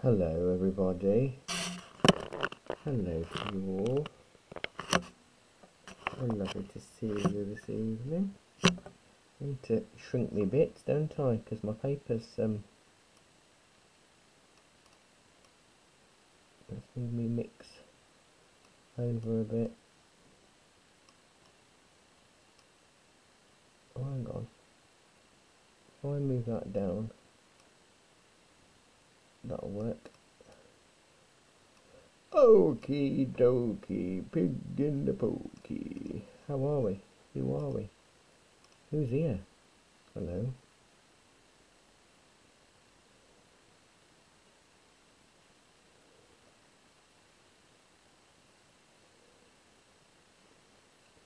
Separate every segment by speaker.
Speaker 1: Hello everybody, hello to you all, lovely to see you this evening. I need to shrink me bits, don't I, because my paper's let's move me mix over a bit. Oh, hang on, if I move that down, that'll work. Okie dokie, pig in the pokey. How are we? Who are we? Who's here? Hello.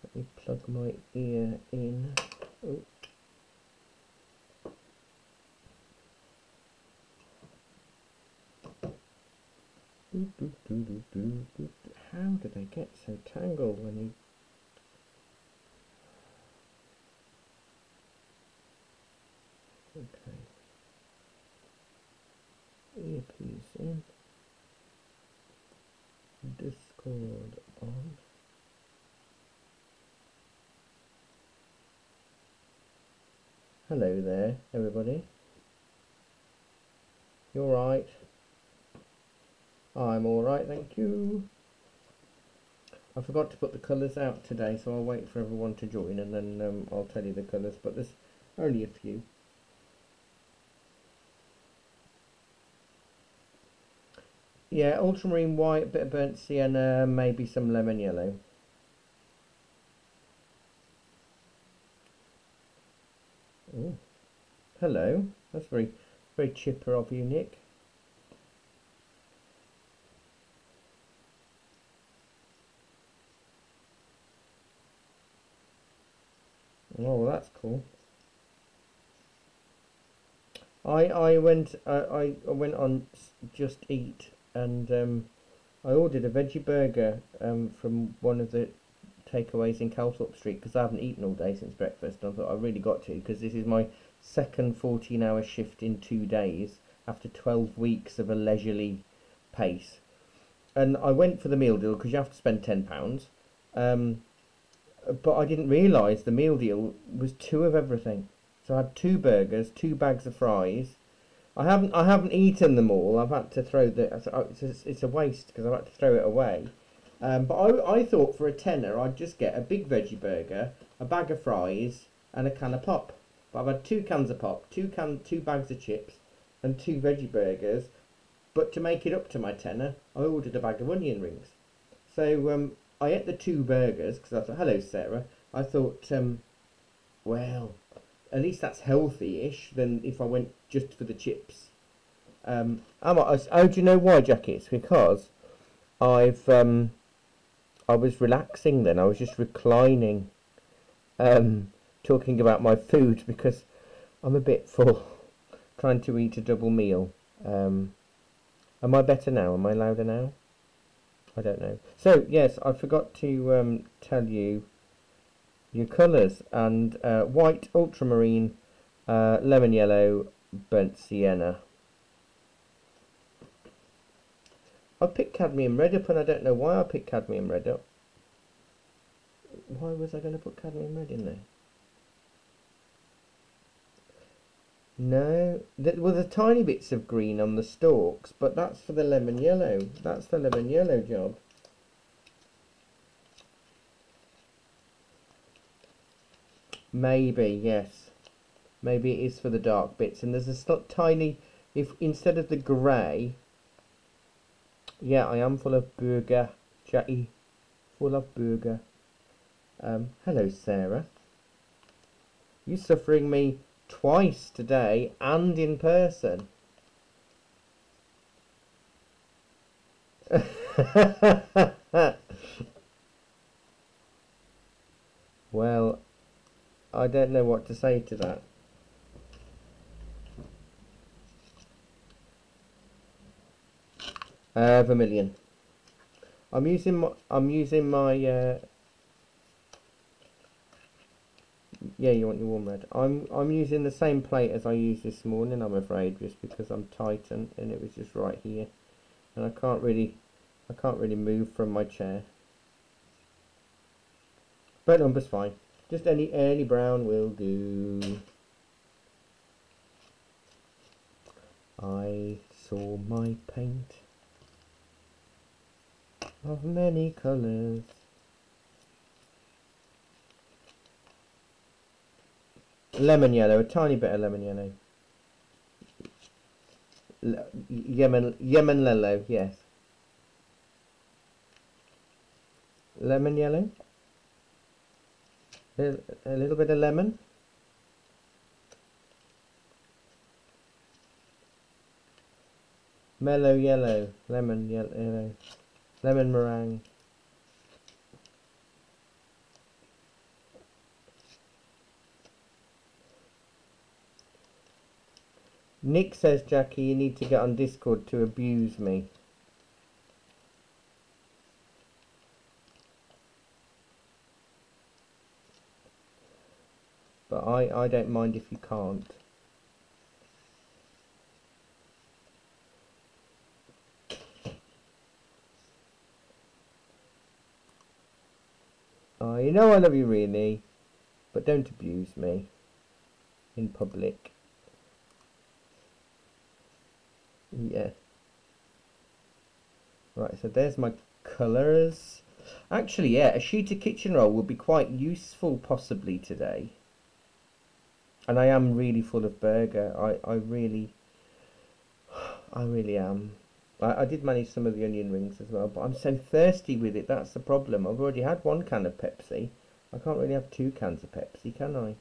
Speaker 1: Let me plug my ear in. Oh. How did I get so tangled when you... Okay. Earpiece in. Discord on. Hello there, everybody. You alright? I'm alright, thank you. I forgot to put the colours out today, so I'll wait for everyone to join and then I'll tell you the colours, but there's only a few. Yeah, ultramarine white, bit of burnt sienna, maybe some lemon yellow. Ooh. Hello, that's very chipper of you, Nick. Oh, well, that's cool. I went on Just Eat and I ordered a veggie burger from one of the takeaways in Calthorpe Street because I haven't eaten all day since breakfast. And I thought I really got to, because this is my second 14-hour shift in 2 days after 12 weeks of a leisurely pace. And I went for the meal deal because you have to spend £10. But I didn't realise the meal deal was 2 of everything. So I had 2 burgers, 2 bags of fries. I haven't eaten them all. I've had to throw it's a waste because I've had to throw it away. But I thought for a tenner I'd just get a big veggie burger, a bag of fries, and a can of pop. But I've had 2 cans of pop, 2 bags of chips, and 2 veggie burgers. But to make it up to my tenner, I ordered a bag of onion rings. So I ate the 2 burgers because I thought, hello Sarah. I thought, well, at least that's healthy-ish than if I went just for the chips. Oh, do you know why, Jackie? It's because I was relaxing then. I was just reclining, talking about my food because I'm a bit full, trying to eat a double meal. Am I better now? Am I louder now? I don't know. So, yes, I forgot to tell you your colours, and white, ultramarine, lemon yellow, burnt sienna. I picked cadmium red up and I don't know why I picked cadmium red up. Why was I going to put cadmium red in there? No, there were the tiny bits of green on the stalks, but that's for the lemon yellow. That's the lemon yellow job. Maybe, yes. Maybe it is for the dark bits. And there's a tiny, if instead of the grey, yeah, I am full of burger, Jackie. Full of burger. Hello, Sarah. You're suffering me twice today and in person. Well, I don't know what to say to that. Vermilion. I'm using my Yeah, you want your warm red. I'm using the same plate as I used this morning, I'm afraid, just because I'm tight and it was just right here. And I can't really move from my chair. But number's fine. Just any early brown will do. I saw my paint of many colours. Lemon yellow, a tiny bit of lemon yellow. Yemen yellow, yes. Lemon yellow. A little bit of lemon. Mellow yellow, lemon yellow, lemon meringue. Nick says, Jackie, you need to get on Discord to abuse me. But I don't mind if you can't. Oh, you know I love you really, but don't abuse me in public. Yeah. Right, so there's my colours. Actually, yeah, a sheet of kitchen roll would be quite useful possibly today. And I am really full of burger. I really am. I did manage some of the onion rings as well, but I'm so thirsty with it. That's the problem. I've already had 1 can of Pepsi. I can't really have 2 cans of Pepsi, can I?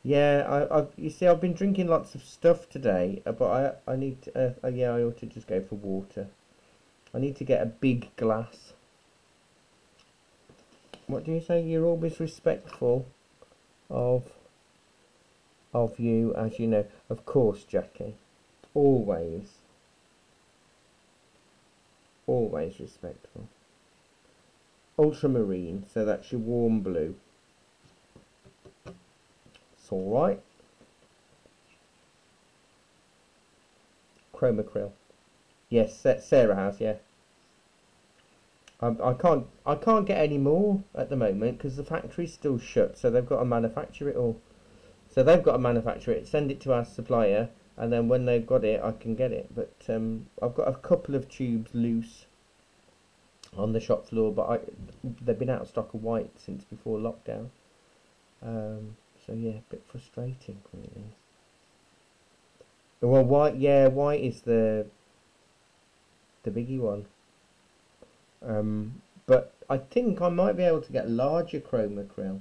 Speaker 1: Yeah, you see, I've been drinking lots of stuff today, but I need to, yeah, I ought to just go for water. I need to get a big glass. What do you say? You're always respectful of you, as you know. Of course, Jackie. Always respectful. Ultramarine, so that's your warm blue. It's alright. Chroma acryl. Yes, Sarah has, yeah. I can't get any more at the moment because the factory's still shut, so they've got to manufacture it all. So they've got to manufacture it, send it to our supplier, and then when they've got it, I can get it. But I've got a couple of tubes loose on the shop floor, but they've been out of stock of white since before lockdown. So yeah, a bit frustrating, really. Well, white, yeah, white is the biggie one. But I think I might be able to get larger chroma acryl.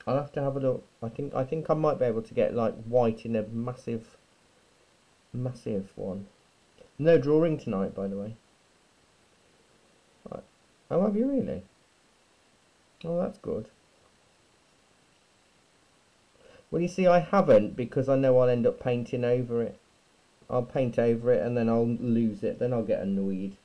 Speaker 1: I'll have to have a look. I think I might be able to get like white in a massive one. No drawing tonight, by the way. Right. Oh, have you really? Oh, that's good. Well, you see, I haven't because I know I'll end up painting over it. I'll paint over it and then I'll lose it. Then I'll get annoyed.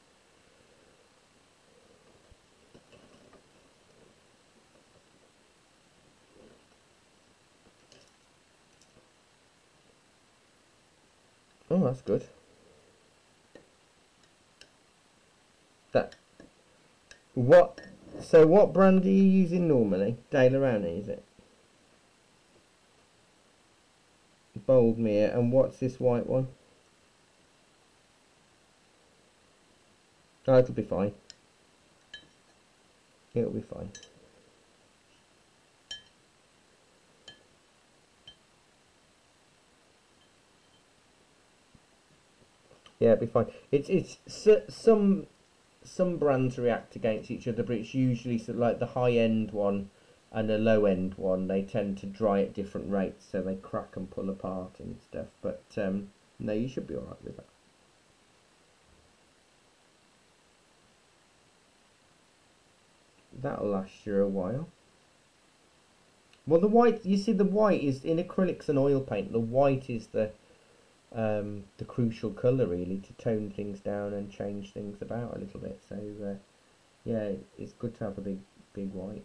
Speaker 1: Oh, that's good. So what brand are you using normally? Dandelion, is it? Boldmere, and what's this white one? Oh, it'll be fine. It'll be fine. Yeah, it'll be fine. It's some brands react against each other, but it's usually sort of like the high end one and the low end one. They tend to dry at different rates, so they crack and pull apart and stuff. But no, you should be all right with that. That'll last you a while. Well, the white, you see, the white is in acrylics and oil paint. The white is the crucial colour really to tone things down and change things about a little bit. So yeah, it's good to have a big white.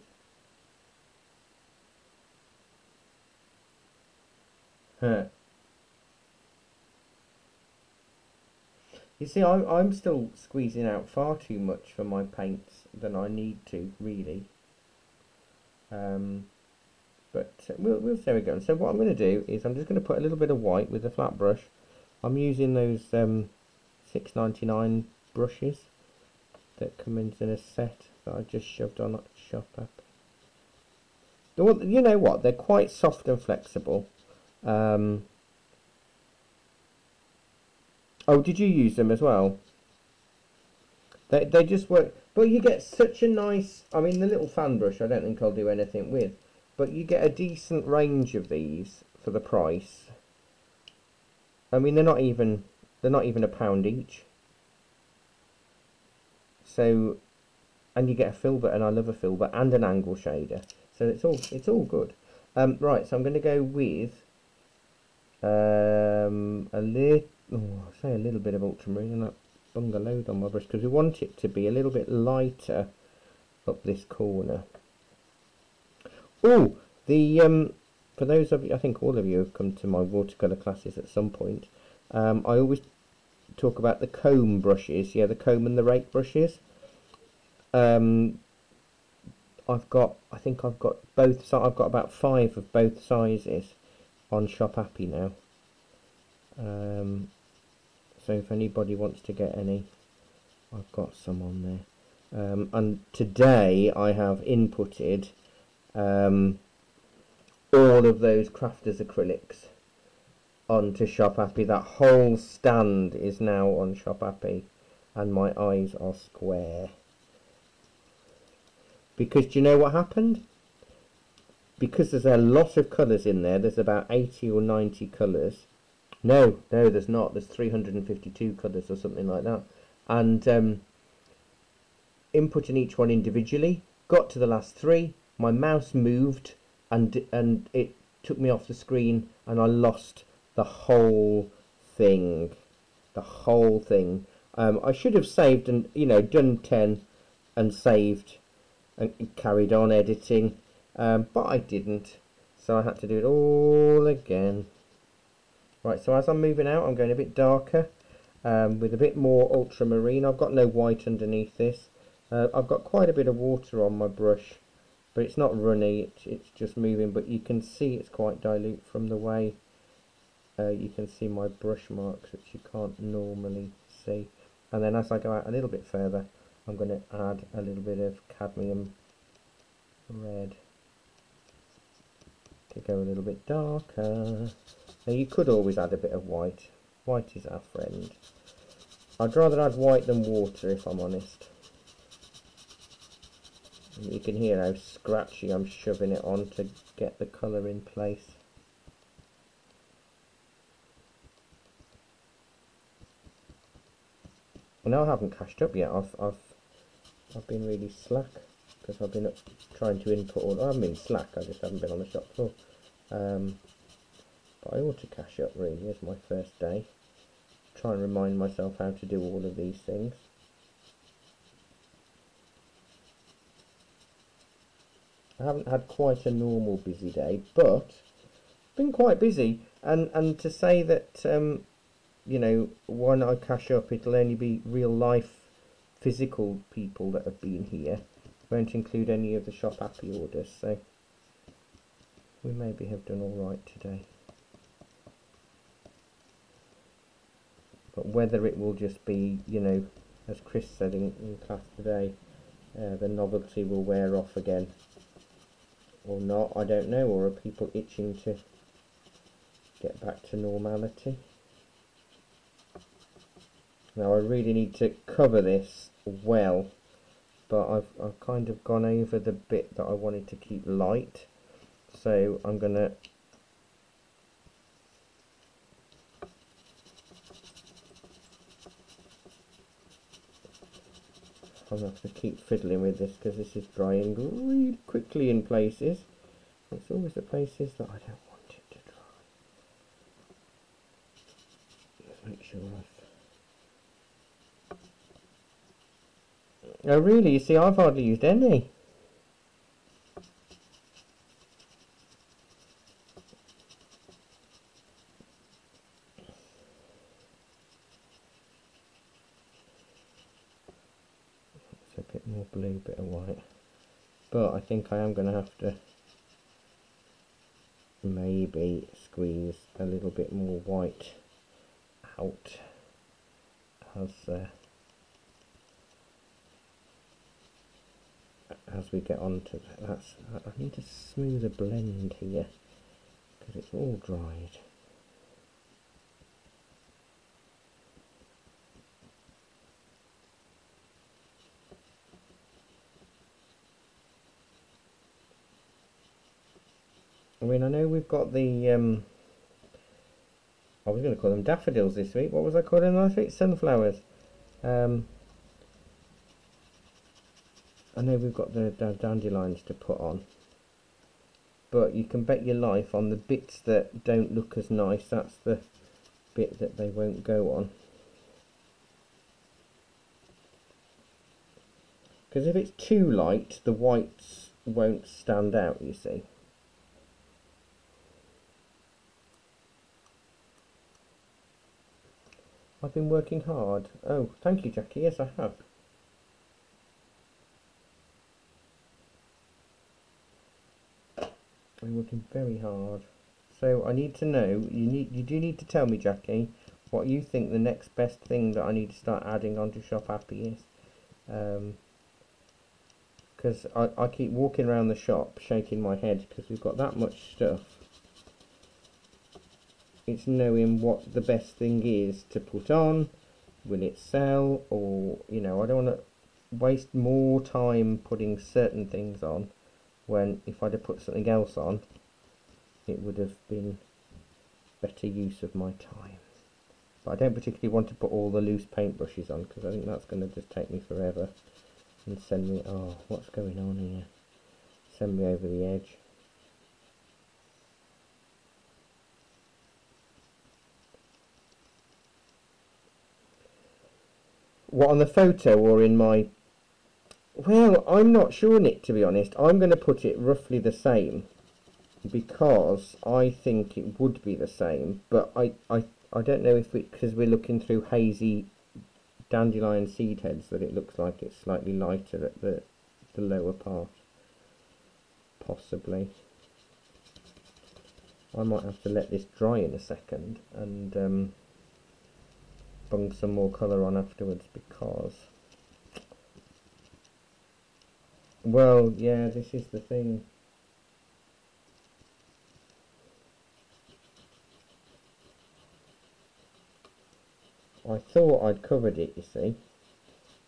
Speaker 1: Huh. You see, I'm still squeezing out far too much for my paints than I need to, really. But we'll see how we go. So what I'm going to do is I'm just going to put a little bit of white with a flat brush. I'm using those $6.99 brushes that come in a set that I just shoved on at Shop App. You know what? They're quite soft and flexible. Oh, did you use them as well? They just work, but you get such a nice. I mean, the little fan brush, I don't think I'll do anything with, but you get a decent range of these for the price. I mean, they're not even £1 each. So, and you get a filbert, and I love a filbert, and an angle shader. So it's all good. Right, so I'm going to go with a little bit of ultramarine, and that bung a load on my brush because we want it to be a little bit lighter up this corner. Oh, for those of you, I think all of you have come to my watercolour classes at some point. I always talk about the comb brushes, yeah, the comb and the rake brushes. I think I've got both. So I've got about 5 of both sizes on Shop Happy now. So if anybody wants to get any, I've got some on there. And today I have inputted all of those crafters acrylics onto Shop Happy. That whole stand is now on Shop Happy, and my eyes are square. Because do you know what happened? Because there's a lot of colours in there. There's about 80 or 90 colours. No, there's not. There's 352 colours or something like that. And inputting each one individually, got to the last 3. My mouse moved, and it took me off the screen, and I lost the whole thing. The whole thing. I should have saved and done 10 and saved and carried on editing, but I didn't, so I had to do it all again. Right, so as I'm moving out, I'm going a bit darker with a bit more ultramarine. I've got no white underneath this. I've got quite a bit of water on my brush, but it's not runny, it's just moving, but you can see it's quite dilute from the way you can see my brush marks, which you can't normally see. And then as I go out a little bit further, I'm going to add a little bit of cadmium red to go a little bit darker. Now you could always add a bit of white. White is our friend. I'd rather add white than water, if I'm honest. And you can hear how scratchy I'm shoving it on to get the colour in place. Now I haven't cashed up yet. I've been really slack because I've been up trying to input all. I haven't been slack. I just haven't been on the shop floor. But I ought to cash up really. It's my first day. Try and remind myself how to do all of these things. I haven't had quite a normal busy day, but been quite busy. And to say that when I cash up, it'll only be real life physical people that have been here. Won't include any of the Shop Happy orders, so we maybe have done all right today. But whether it will just be, as Chris said in class today, the novelty will wear off again or not, I don't know, or are people itching to get back to normality? Now I really need to cover this well, but I've kind of gone over the bit that I wanted to keep light, so I'm gonna have to keep fiddling with this because this is drying really quickly in places. It's always the places that I don't want it to dry. Let's make sure Oh really, you see, I've hardly used any. more blue, bit of white. But I think I am going to have to maybe squeeze a little bit more white out as we get on to that. I need a smoother blend here because it's all dried. I mean, I know we've got the, I was going to call them daffodils this week. What was I calling them last week? Sunflowers. I know we've got the dandelions to put on. But you can bet your life on the bits that don't look as nice, that's the bit that they won't go on. Because if it's too light, the whites won't stand out, you see. I've been working hard. Oh, thank you, Jackie. Yes, I have. I'm working very hard. So I need to know, you do need to tell me, Jackie, what you think the next best thing that I need to start adding onto Shop Happy is. Because I keep walking around the shop shaking my head because we've got that much stuff. It's knowing what the best thing is to put on. Will it sell? Or, you know, I don't want to waste more time putting certain things on when if I'd have put something else on, it would have been better use of my time. But I don't particularly want to put all the loose paintbrushes on because I think that's going to just take me forever and send me, oh, what's going on here? Send me over the edge. What, on the photo or in my... Well, I'm not sure, Nick, to be honest. I'm going to put it roughly the same because I think it would be the same, but I don't know if because we're looking through hazy Dandelion Seedheads that it looks like it's slightly lighter at the lower part. Possibly. I might have to let this dry in a second and bung some more colour on afterwards because, well, yeah, this is the thing. I thought I'd covered it, you see,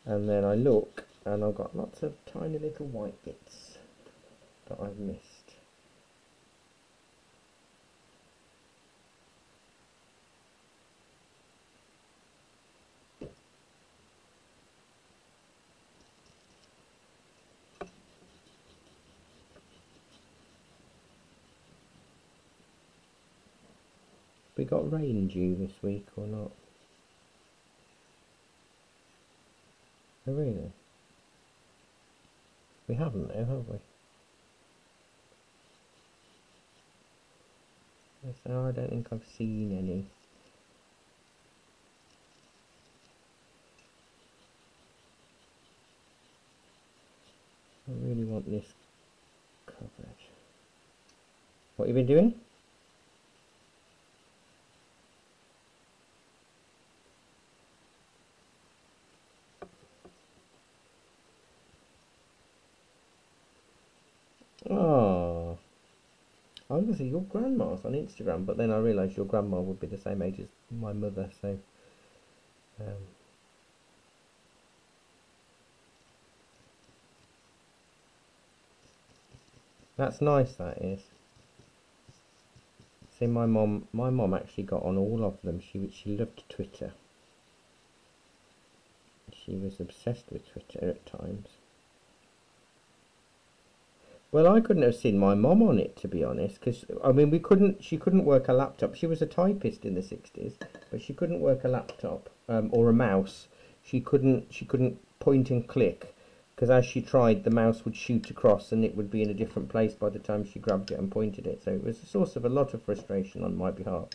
Speaker 1: and then I look and I've got lots of tiny little white bits that I've missed. We got rain due this week or not? Oh really? We haven't though, have we? Yes, no, I don't think I've seen any. I really want this covered. What have you been doing? Oh, I was going to say your grandma's on Instagram, but then I realised your grandma would be the same age as my mother, so that's nice, that is. See, my mom actually got on all of them. She loved Twitter. She was obsessed with Twitter at times. Well, I couldn't have seen my mom on it, to be honest, because I mean she couldn't work a laptop. She was a typist in the 60s, but she couldn't work a laptop or a mouse. She couldn't point and click because as she tried, the mouse would shoot across and it would be in a different place by the time she grabbed it and pointed it. So it was a source of a lot of frustration on my behalf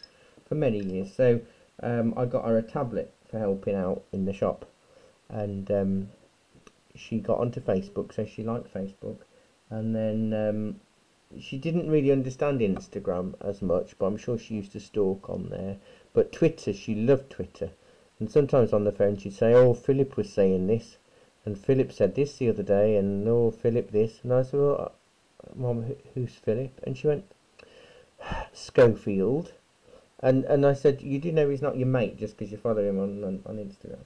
Speaker 1: for many years. So I got her a tablet for helping out in the shop, and she got onto Facebook, so she liked Facebook, and then she didn't really understand Instagram as much, but I'm sure she used to stalk on there. But Twitter, she loved Twitter, and sometimes on the phone she'd say, "Oh, Philip was saying this, and Philip said this the other day, and oh, Philip this," and I said, "Well, Mum, who's Philip?" And she went, "Schofield." And I said, "You do know he's not your mate just because you follow him on Instagram."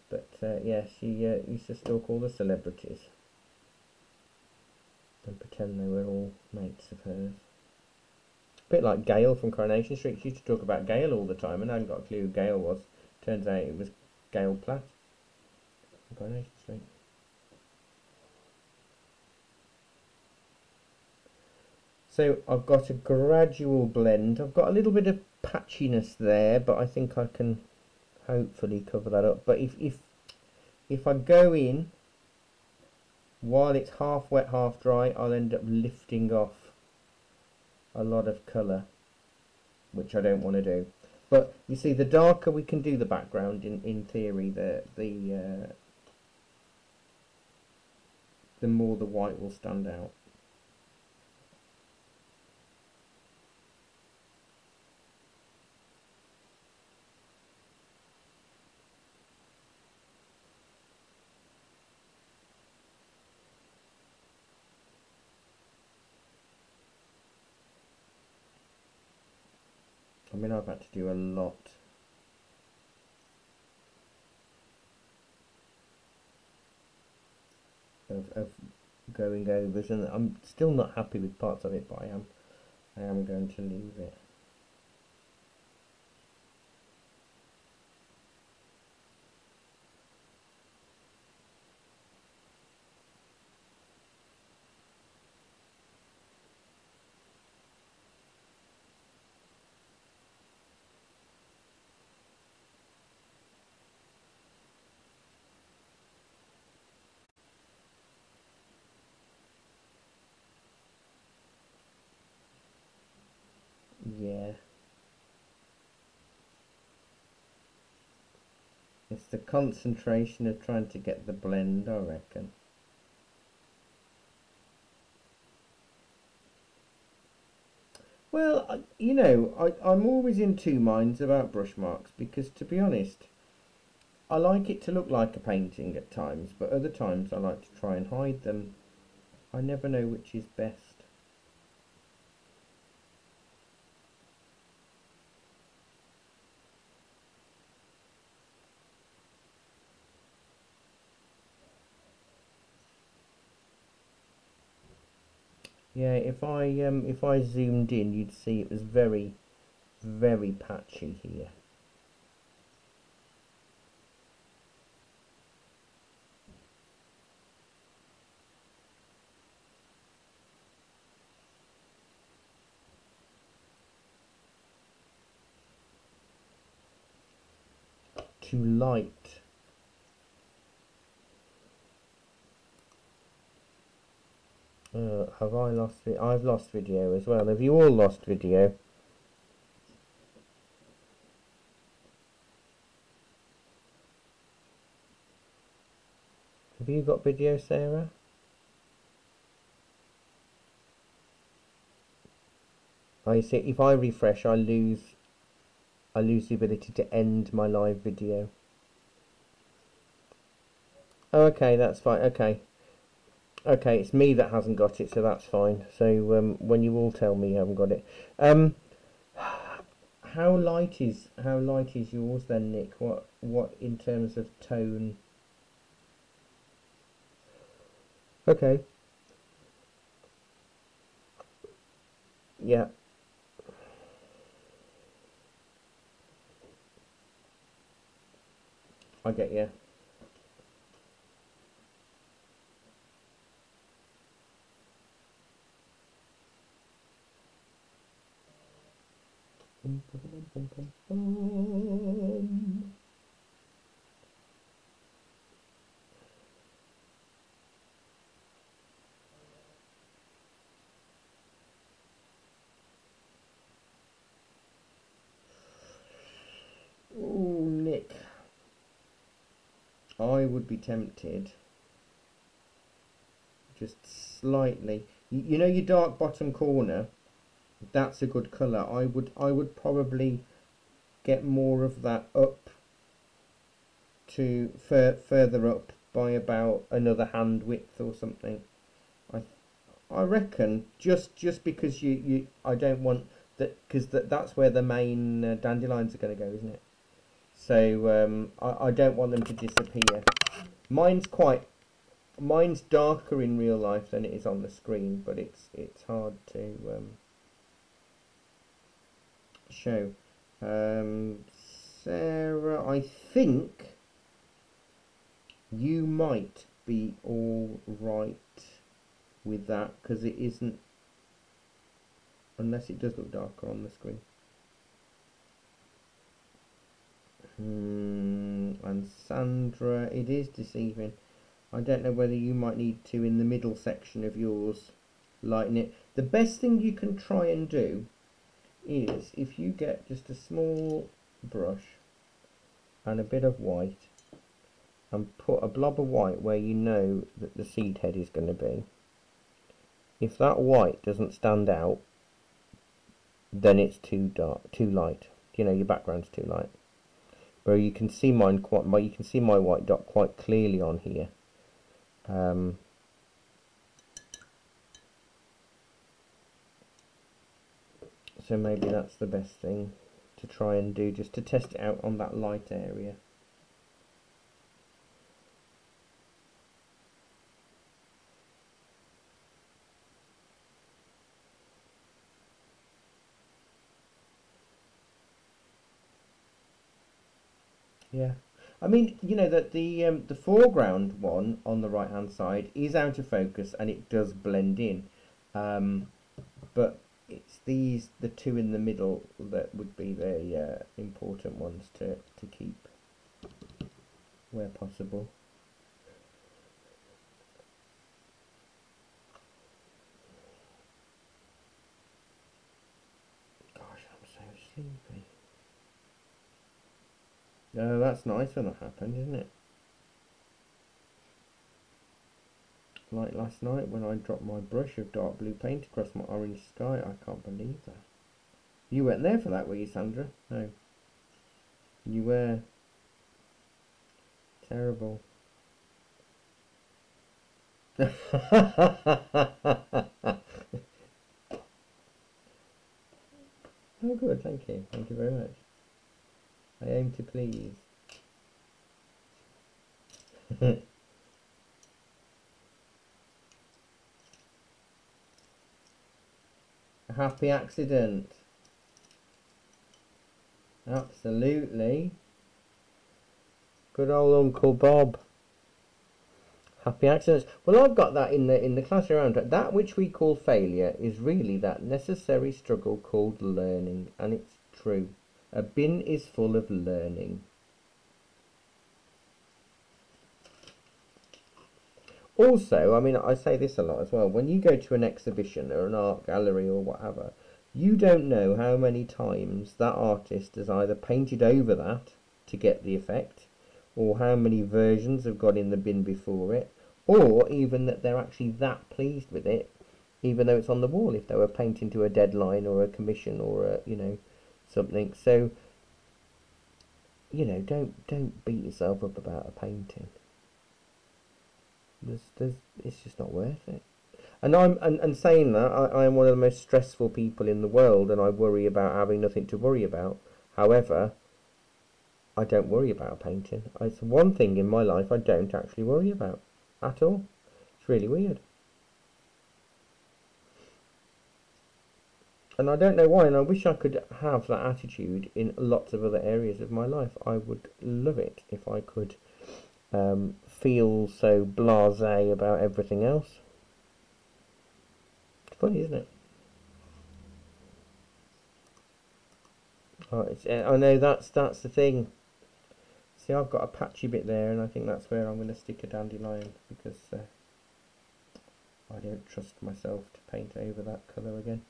Speaker 1: But yeah, she used to stalk all the celebrities and pretend they were all mates of hers. A bit like Gail from Coronation Street. She used to talk about Gail all the time, and I hadn't got a clue who Gail was. Turns out it was Gail Platt from Coronation Street. So I've got a gradual blend. I've got a little bit of patchiness there, but I think I can hopefully cover that up. But if I go in while it's half wet, half dry, I'll end up lifting off a lot of colour, which I don't want to do. But you see, the darker we can do the background, in theory, the more the white will stand out. I mean, I've had to do a lot of going overs, and I'm still not happy with parts of it, but I am going to leave it. Yeah, it's the concentration of trying to get the blend, I reckon. Well, you know, I'm always in two minds about brush marks because, to be honest, I like it to look like a painting at times, but other times I like to try and hide them. I never know which is best. Yeah, if I zoomed in, you'd see it was very, very patchy here. Too light. Have I lost it? I've lost video as well. Have you all lost video? Have you got video, Sarah? I see. If I refresh, I lose the ability to end my live video. Oh, okay, that's fine. Okay. Okay, it's me that hasn't got it, so that's fine. So when you all tell me you haven't got it, how light is yours then, Nick? What in terms of tone? Okay. Yeah, I get you. Ooh, Nick. I would be tempted just slightly. You know your dark bottom corner? That's a good colour. I would probably get more of that up to further up by about another hand width or something. I reckon just because I don't want that, because that's where the main dandelions are going to go, isn't it? So I don't want them to disappear. Mine's darker in real life than it is on the screen, but it's hard to show. Sarah, I think you might be all right with that, because it isn't, unless it does look darker on the screen. And Sandra, it is deceiving. I don't know whether you might need to, in the middle section of yours, lighten it. The best thing you can try and do is, if you get just a small brush and a bit of white and put a blob of white where you know that the seed head is going to be. If that white doesn't stand out, then it's too dark, too light. You know, your background's too light. Where you can see mine you can see my white dot quite clearly on here. So maybe that's the best thing to try and do, just to test it out on that light area. Yeah, I mean, you know that the foreground one on the right hand side is out of focus and it does blend in, but it's the two in the middle that would be the important ones to keep where possible. Gosh, I'm so sleepy. That's nice when that happened, isn't it? Like last night when I dropped my brush of dark blue paint across my orange sky. I can't believe that. You weren't there for that, were you, Sandra? No. You were. Terrible. Oh good, thank you. Thank you very much. I aim to please. A happy accident. Absolutely. Good old Uncle Bob. Happy accidents. Well, I've got that in the class around. That which we call failure is really that necessary struggle called learning, and it's true. A bin is full of learning. Also, I mean, I say this a lot as well. When you go to an exhibition or an art gallery or whatever, you don't know how many times that artist has either painted over that to get the effect, or how many versions have gone in the bin before it, or even that they're actually that pleased with it, even though it's on the wall, if they were painting to a deadline or a commission or a, you know, something. So, you know, don't beat yourself up about a painting. It's just not worth it. And saying that, I am one of the most stressful people in the world, and I worry about having nothing to worry about. However, I don't worry about painting. It's one thing in my life I don't actually worry about at all. It's really weird. And I don't know why, and I wish I could have that attitude in lots of other areas of my life. I would love it if I could feel so blasé about everything else. It's funny, isn't it? Oh, I know that's the thing. See, I've got a patchy bit there, and I think that's where I'm going to stick a dandelion, because I don't trust myself to paint over that colour again.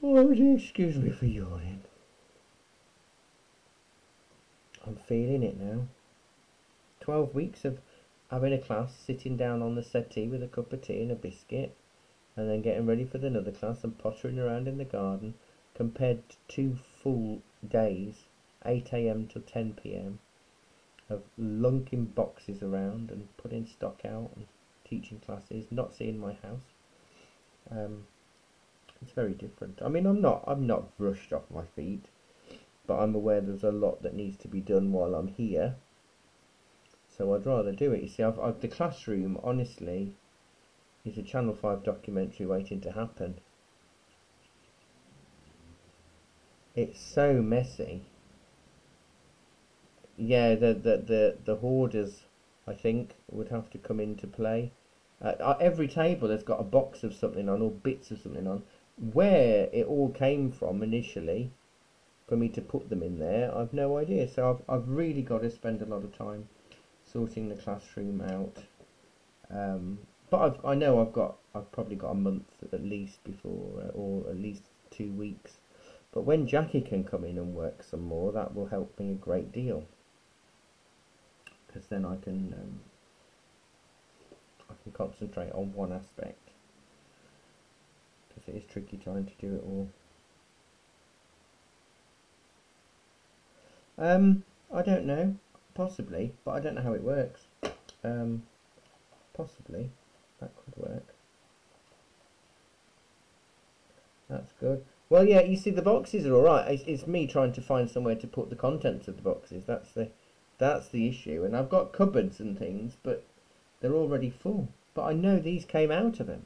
Speaker 1: Oh, would you excuse me for yawning? I'm feeling it now. 12 weeks of having a class, sitting down on the settee with a cup of tea and a biscuit, and then getting ready for another class and pottering around in the garden, compared to 2 full days, 8 a.m. till 10 p.m. of lunking boxes around and putting stock out and teaching classes, not seeing my house. It's very different. I mean, I'm not rushed off my feet, but I'm aware there's a lot that needs to be done while I'm here. So I'd rather do it. You see, the classroom, honestly, is a Channel 5 documentary waiting to happen. It's so messy. Yeah, the hoarders, I think, would have to come into play. Every table has got a box of something on or bits of something on. Where it all came from initially, for me to put them in there, I've no idea. So I've really got to spend a lot of time sorting the classroom out. But I know I've probably got a month at least before, or at least 2 weeks. But when Jackie can come in and work some more, that will help me a great deal. Because then I can concentrate on one aspect. Because it is tricky trying to do it all. I don't know, possibly, but I don't know how it works. Possibly that could work. That's good. Well, yeah, you see, the boxes are all right. It's me trying to find somewhere to put the contents of the boxes. That's the issue. And I've got cupboards and things, but they're already full. But I know these came out of them.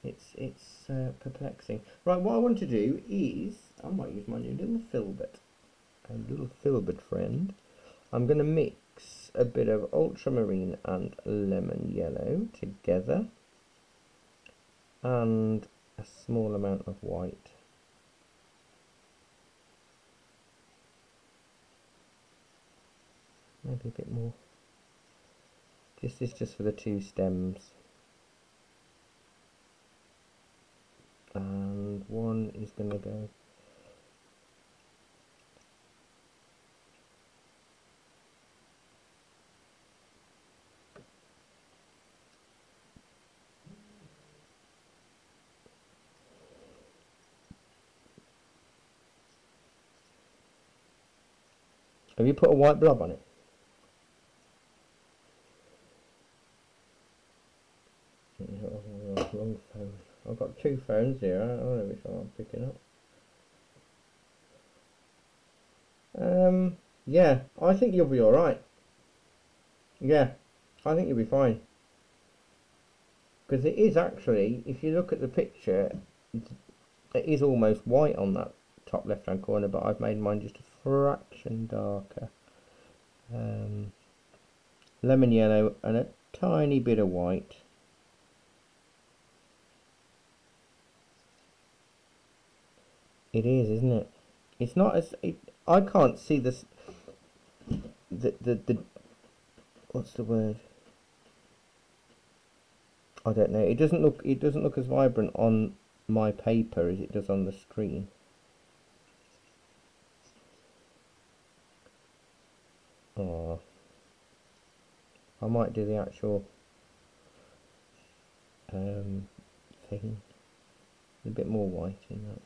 Speaker 1: It's perplexing. Right, what I want to do is I might use my new little filbert, friend. I'm going to mix a bit of ultramarine and lemon yellow together, and a small amount of white. Maybe a bit more. This is just for the 2 stems. And one is going to go Have you put a white blob on it? Wrong phone. I've got 2 phones here. I don't know which one I'm picking up. Yeah, I think you'll be alright. Yeah, I think you'll be fine. Because it is actually, if you look at the picture, it is almost white on that top left hand corner, but I've made mine just a fraction darker. Lemon yellow and a tiny bit of white. It is, isn't it? It's not as I can't see this. The what's the word? I don't know. It doesn't look as vibrant on my paper as it does on the screen. Oh, I might do the actual thing. A bit more white in that.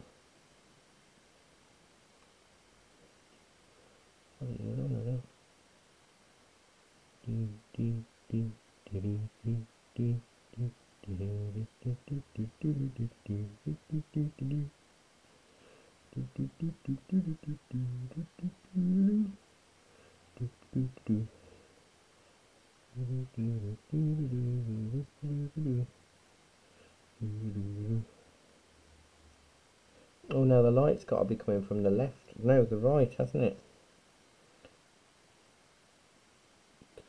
Speaker 1: Oh no, the light's got to be coming from the left. No, the right, hasn't it?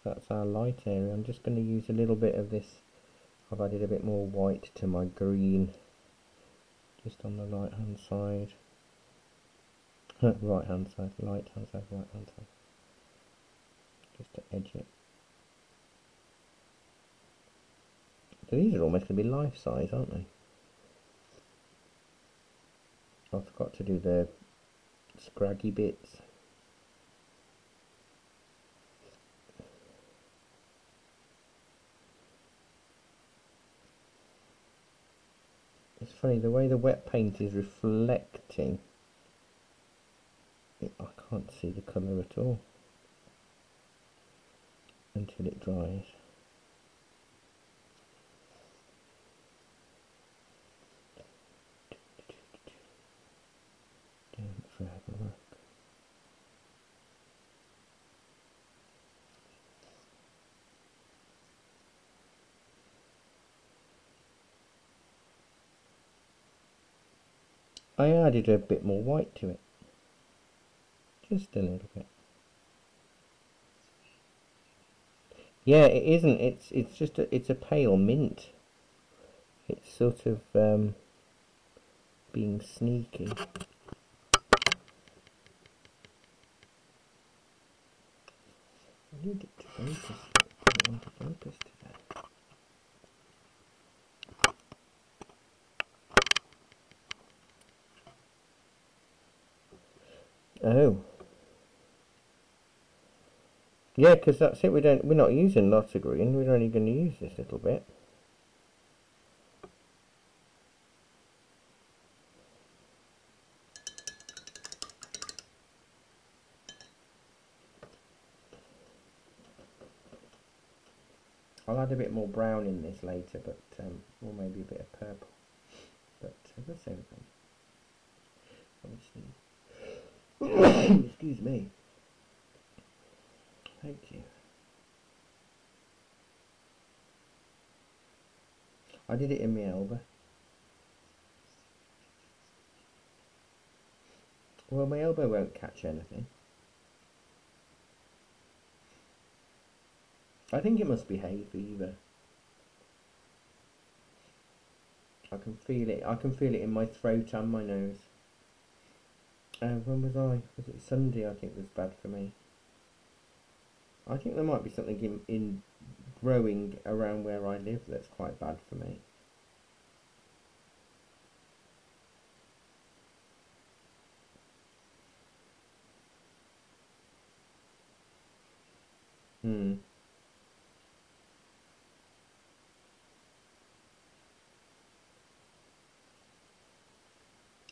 Speaker 1: That's our light area. I'm just going to use a little bit of this. I've added a bit more white to my green, just on the right hand side. Right hand side, right hand side, right hand side. Just to edge it. So these are almost going to be life size, aren't they? I forgot to do the scraggy bits. It's funny, the way the wet paint is reflecting, I can't see the colour at all until it dries. Don't have a look. I added a bit more white to it, just a little bit. Yeah, it isn't. It's just it's a pale mint. It's sort of being sneaky. I need it to focus. I don't want to focus today. Oh. Yeah, because that's it. We're not using lots of green. We're only going to use this little bit. I'll add a bit more brown in this later, but or maybe a bit of purple. But we'll see. Obviously. Excuse me. Thank you. I did it in my elbow. Well, my elbow won't catch anything. I think it must be hay fever. I can feel it. I can feel it in my throat and my nose. When was I? Was it Sunday? I think was bad for me. I think there might be something in growing around where I live that's quite bad for me.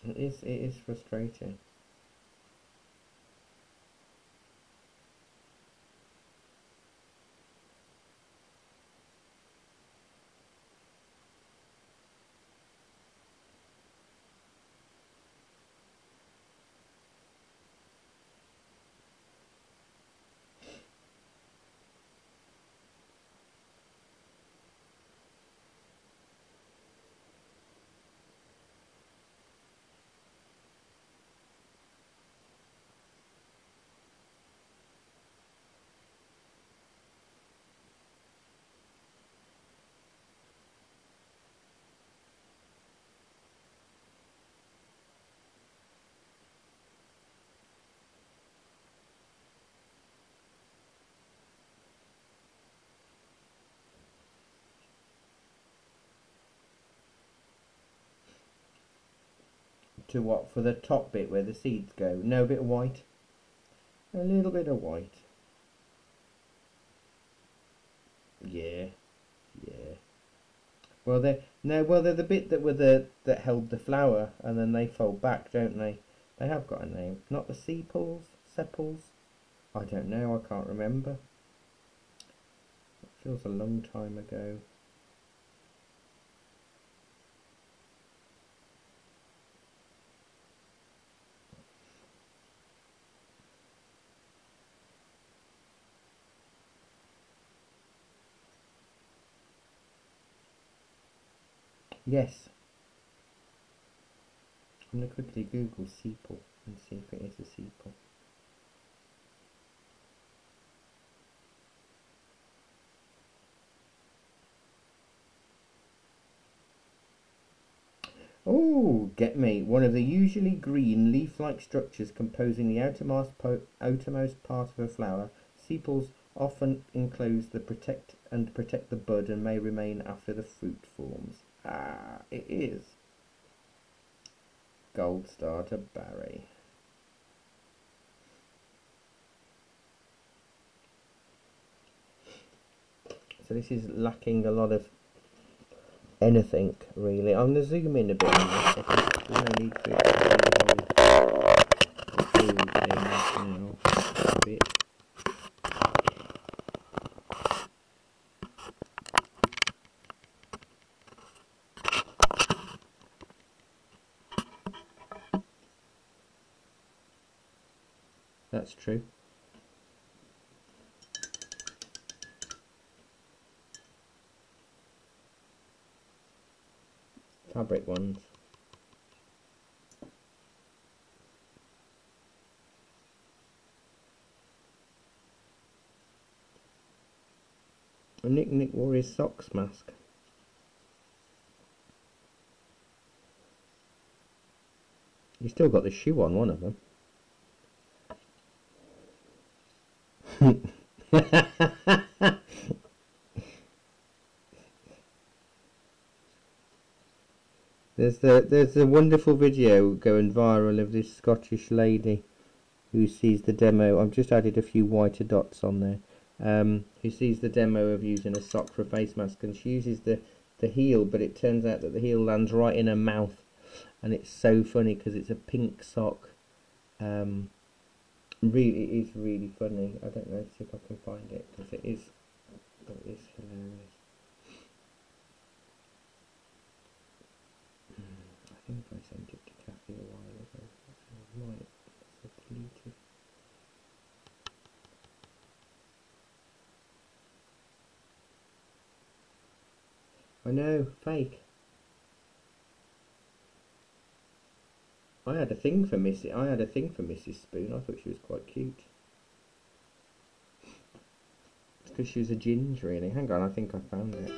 Speaker 1: It is frustrating. To what? For the top bit where the seeds go? No, a bit of white. A little bit of white. Yeah, yeah. Well, they're the bit that that held the flower, and then they fold back, don't they? They have got a name. Not the sepals. I don't know. I can't remember. It feels a long time ago. Yes. I'm going to quickly Google sepal and see if it is a sepal. Oh, get me. One of the usually green leaf-like structures composing the outermost part of a flower. Sepals often enclose the protect the bud and may remain after the fruit forms. Ah, it is. Gold starter berry. So this is lacking a lot of anything really. I'm going to zoom in a bit on this because there's no need for it to be the whole now a bit. That's true. Fabric ones. Nick wore his socks mask. You still got the shoe on one of them. There's a wonderful video going viral of this Scottish lady who sees the demo. I've just added a few whiter dots on there. Who sees the demo of using a sock for a face mask, and she uses the heel, but it turns out that the heel lands right in her mouth, and it's so funny because it's a pink sock. Really, it is really funny. I don't know, see if I can find it because it is hilarious. I think I sent it to Kathy a while ago. So I might have deleted. I know, fake. I had a thing for Mrs. Spoon. I thought she was quite cute. It's because she was a ginger, really. Hang on, I think I found it.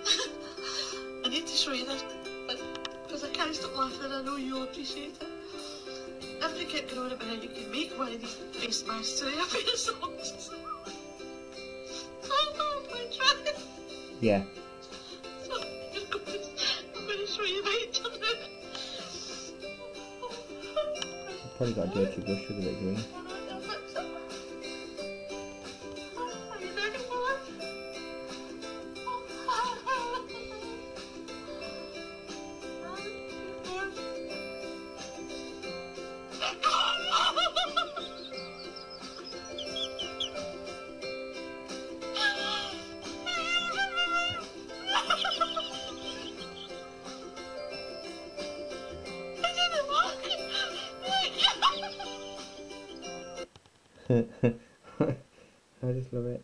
Speaker 2: I need to show you this, because I can't stop laughing and I know you'll appreciate it. After you kept going on about how you can make one of these face masks today, I made a socks. Oh, my God.
Speaker 1: Yeah.
Speaker 2: So, I'm going to show you how it's done it.
Speaker 1: Probably got a dirty brush with a bit of green. I just love it.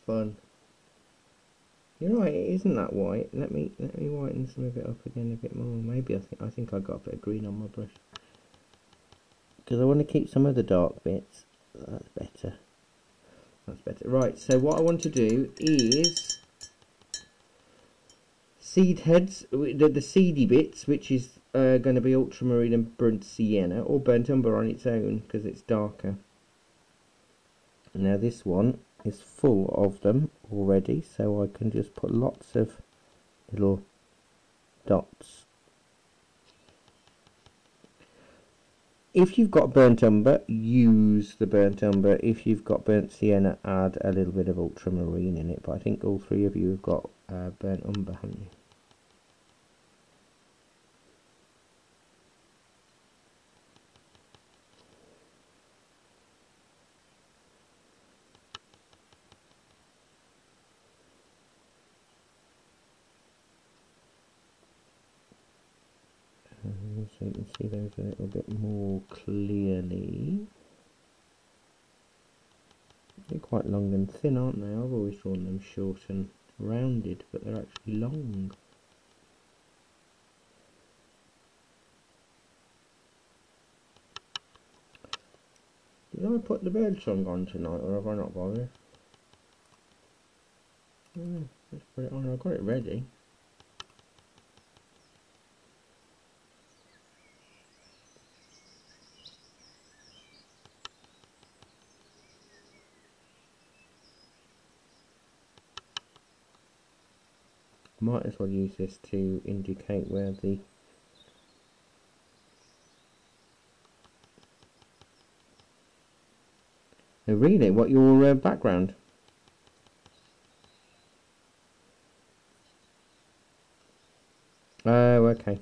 Speaker 1: Fun. You're right, it isn't that white. Let me whiten some of it up again a bit more. Maybe I think I got a bit of green on my brush. Because I want to keep some of the dark bits. That's better. That's better. Right, so what I want to do is seed heads, the seedy bits, which is going to be ultramarine and burnt sienna, or burnt umber on its own because it's darker. Now this one is full of them already, so I can just put lots of little dots. If you've got burnt umber, use the burnt umber. If you've got burnt sienna, add a little bit of ultramarine in it. But I think all three of you have got burnt umber, haven't you? So you can see those a little bit more clearly. They're quite long and thin, aren't they? I've always drawn them short and rounded, but they're actually long. Did I put the bird song on tonight, or have I not bothered? Let's put it on. I've got it ready. Might as well use this to indicate where the oh, really? What your background? Oh, okay.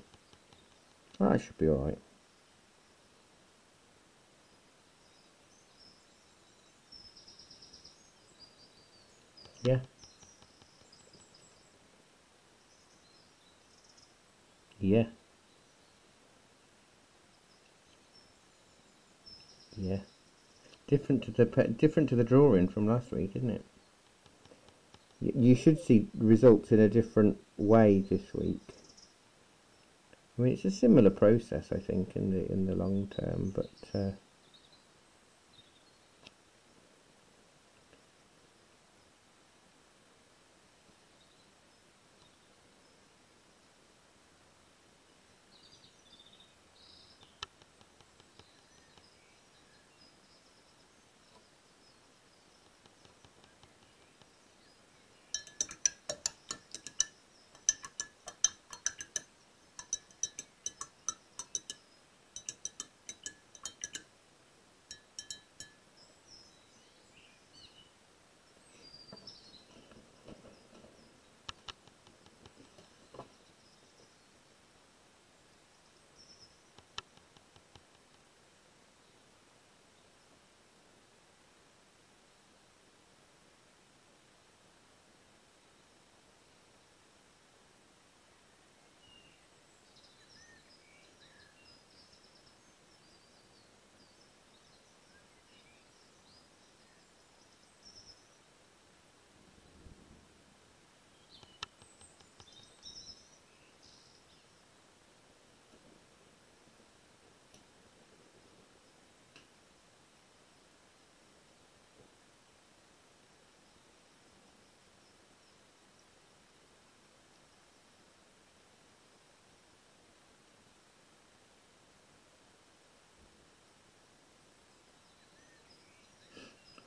Speaker 1: Oh, that should be alright. Yeah. Yeah. Yeah. Different to the drawing from last week, isn't it? You should see results in a different way this week. I mean, it's a similar process, I think, in the long term, but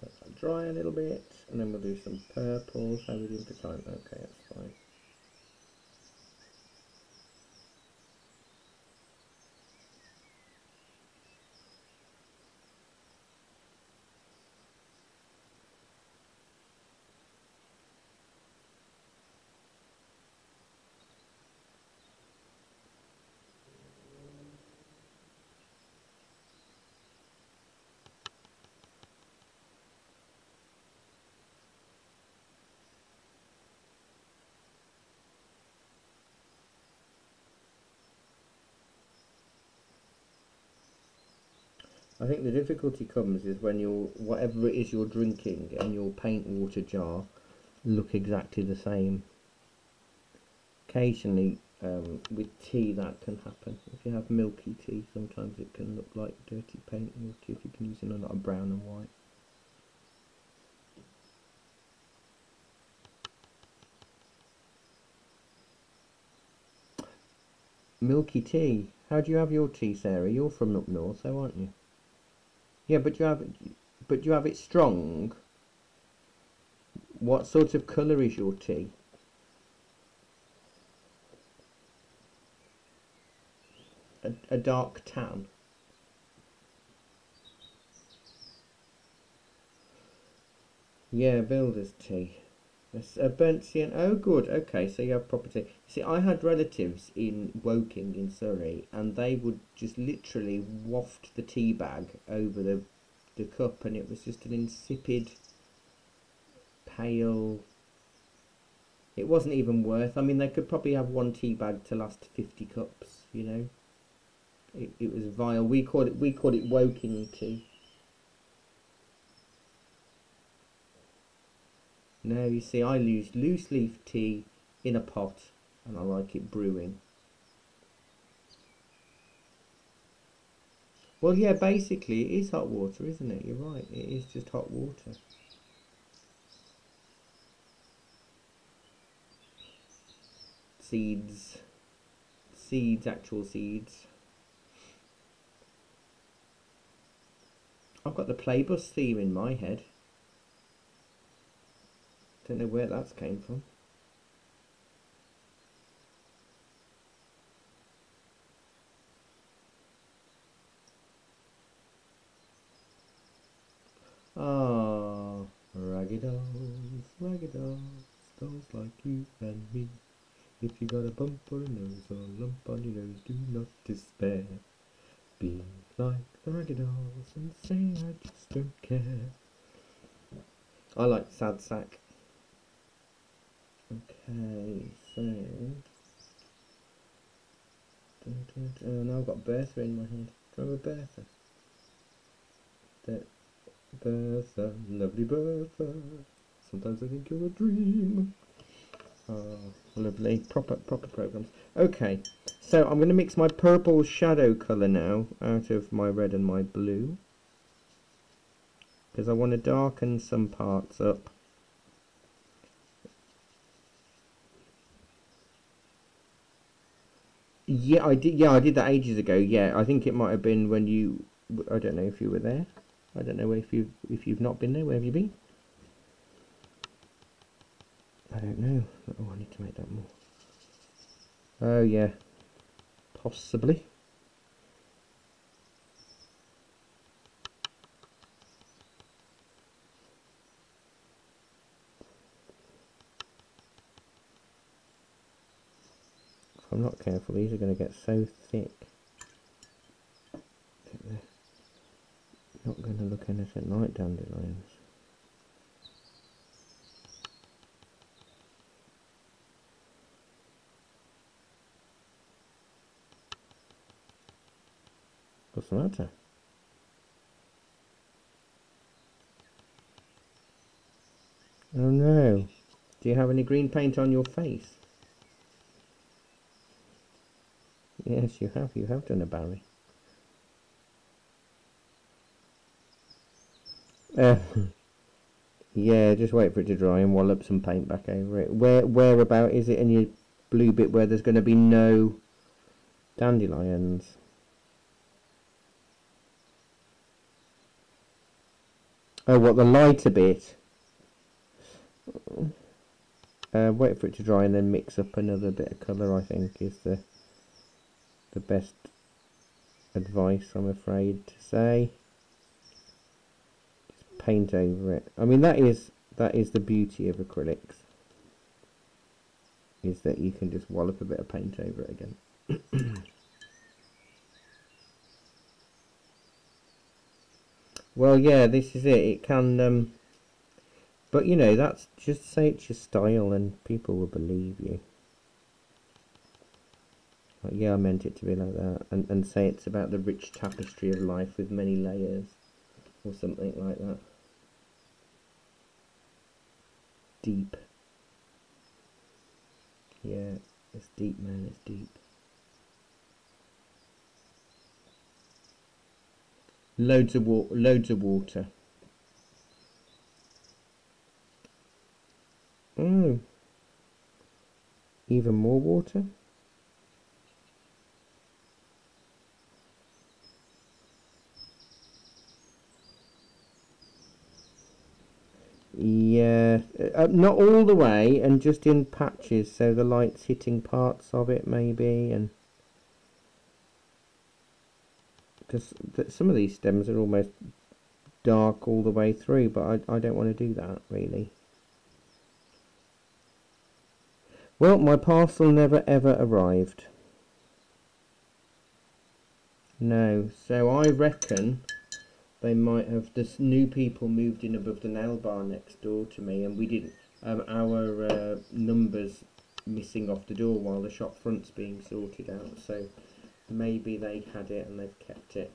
Speaker 1: let that dry a little bit, and then we'll do some purples. How are we doing for time? Okay, that's fine. I think the difficulty comes is when whatever it is you're drinking and your paint water jar look exactly the same. Occasionally, with tea that can happen. If you have milky tea, sometimes it can look like dirty paint water if you're using a lot of brown and white. Milky tea? How do you have your tea, Sarah? You're from up north, though, aren't you? Yeah, but you have it strong. What sort of colour is your tea? A dark tan. Yeah, builder's tea. It's a burnt cyan. Oh, good. Okay, so you have proper tea. See, I had relatives in Woking in Surrey, and they would just literally waft the tea bag over the cup, and it was just an insipid, pale. It wasn't even worth. I mean, they could probably have one tea bag to last 50 cups. You know, it was vile. We called it Woking tea. No, you see, I use loose leaf tea in a pot, and I like it brewing. Well, yeah, basically it is hot water, isn't it? You're right, it is just hot water. Seeds, actual seeds. I've got the Playbus theme in my head. Don't know where that's came from. Ah, raggy dolls, dolls like you and me. If you got a bump or a nose or a lump on your nose, do not despair. Be like the raggy dolls and say I just don't care. I like sad sack. Okay, so oh, now I've got Bertha in my head. Do you remember Bertha? Bertha, lovely Bertha. Sometimes I think you're a dream. Oh, lovely. Proper programs. Okay, so I'm going to mix my purple shadow colour now out of my red and my blue, because I want to darken some parts up. Yeah, I did. Yeah, I did that ages ago. Yeah, I think it might have been when you. I don't know if you were there. I don't know if you've not been there. Where have you been? I don't know. Oh, I need to make that more. Oh yeah, possibly. If I'm not careful, these are going to get so thick. They're not going to look anything like dandelions. What's the matter? Oh no. Do you have any green paint on your face? Yes, you have. You have done a Barry. Yeah, just wait for it to dry and wallop some paint back over it. Where about is it in your blue bit where there's going to be no dandelions? Oh, what, the lighter bit? Wait for it to dry and then mix up another bit of colour, I think, is the best advice, I'm afraid to say. Just paint over it. I mean, that is the beauty of acrylics, is that you can just wallop a bit of paint over it again. Well, yeah, this is it. It can, but you know, that's just say it's your style and people will believe you. Like, yeah, I meant it to be like that, and say it's about the rich tapestry of life with many layers, or something like that. Deep. Yeah, it's deep, man. It's deep. Loads of water. Oh, even more water. Yeah, not all the way, and just in patches, so the light's hitting parts of it maybe, and because some of these stems are almost dark all the way through, but I don't want to do that really. Well, my parcel never ever arrived. No, so I reckon they might have, this new people moved in above the nail bar next door to me, and we didn't, our numbers missing off the door while the shop front's being sorted out, so maybe they had it and they've kept it.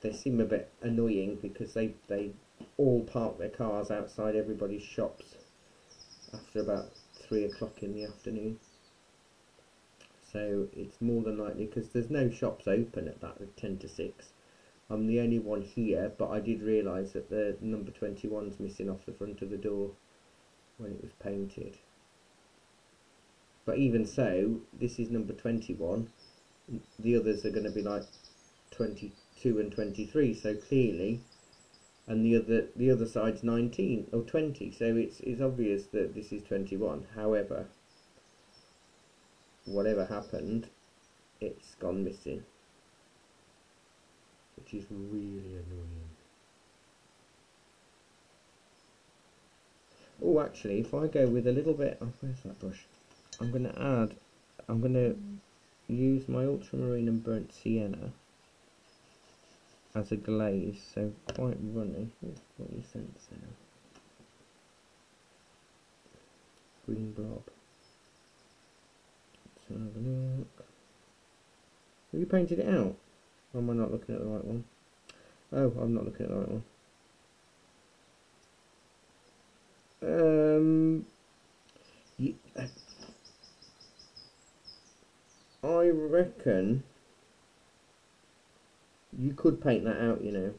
Speaker 1: They seem a bit annoying because they all park their cars outside everybody's shops after about 3 o'clock in the afternoon. So it's more than likely, because there's no shops open at that 10 to 6. I'm the only one here, but I did realise that the number 21's missing off the front of the door when it was painted. But even so, this is number 21. The others are going to be like 22 and 23, so clearly, and the other side's 19 or 20, so it's obvious that this is 21. However, whatever happened, it's gone missing, which is really annoying. Oh, actually, if I go with a little bit, oh, where's that brush? I'm going to use my ultramarine and burnt sienna as a glaze, so quite runny. What are your scents now? Green blob. Let's have a look. Have you painted it out? Or am I not looking at the right one? Oh, I'm not looking at the right one. I reckon you could paint that out, you know,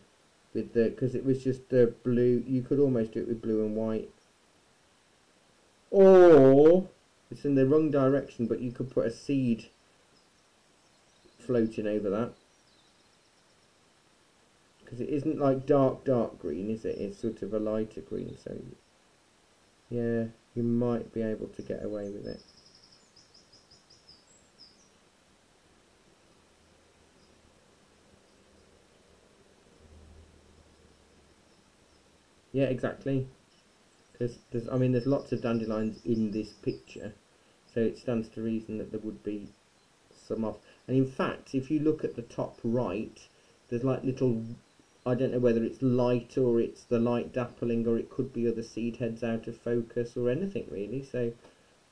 Speaker 1: with the, because it was just the blue. You could almost do it with blue and white, or it's in the wrong direction, but you could put a seed floating over that, because it isn't like dark green, is it? It's sort of a lighter green, so yeah, you might be able to get away with it. Yeah, exactly. Because there's lots of dandelions in this picture, so it stands to reason that there would be some off. And in fact, if you look at the top right, there's like little, I don't know whether it's light or it's the light dappling, or it could be other seed heads out of focus or anything really. So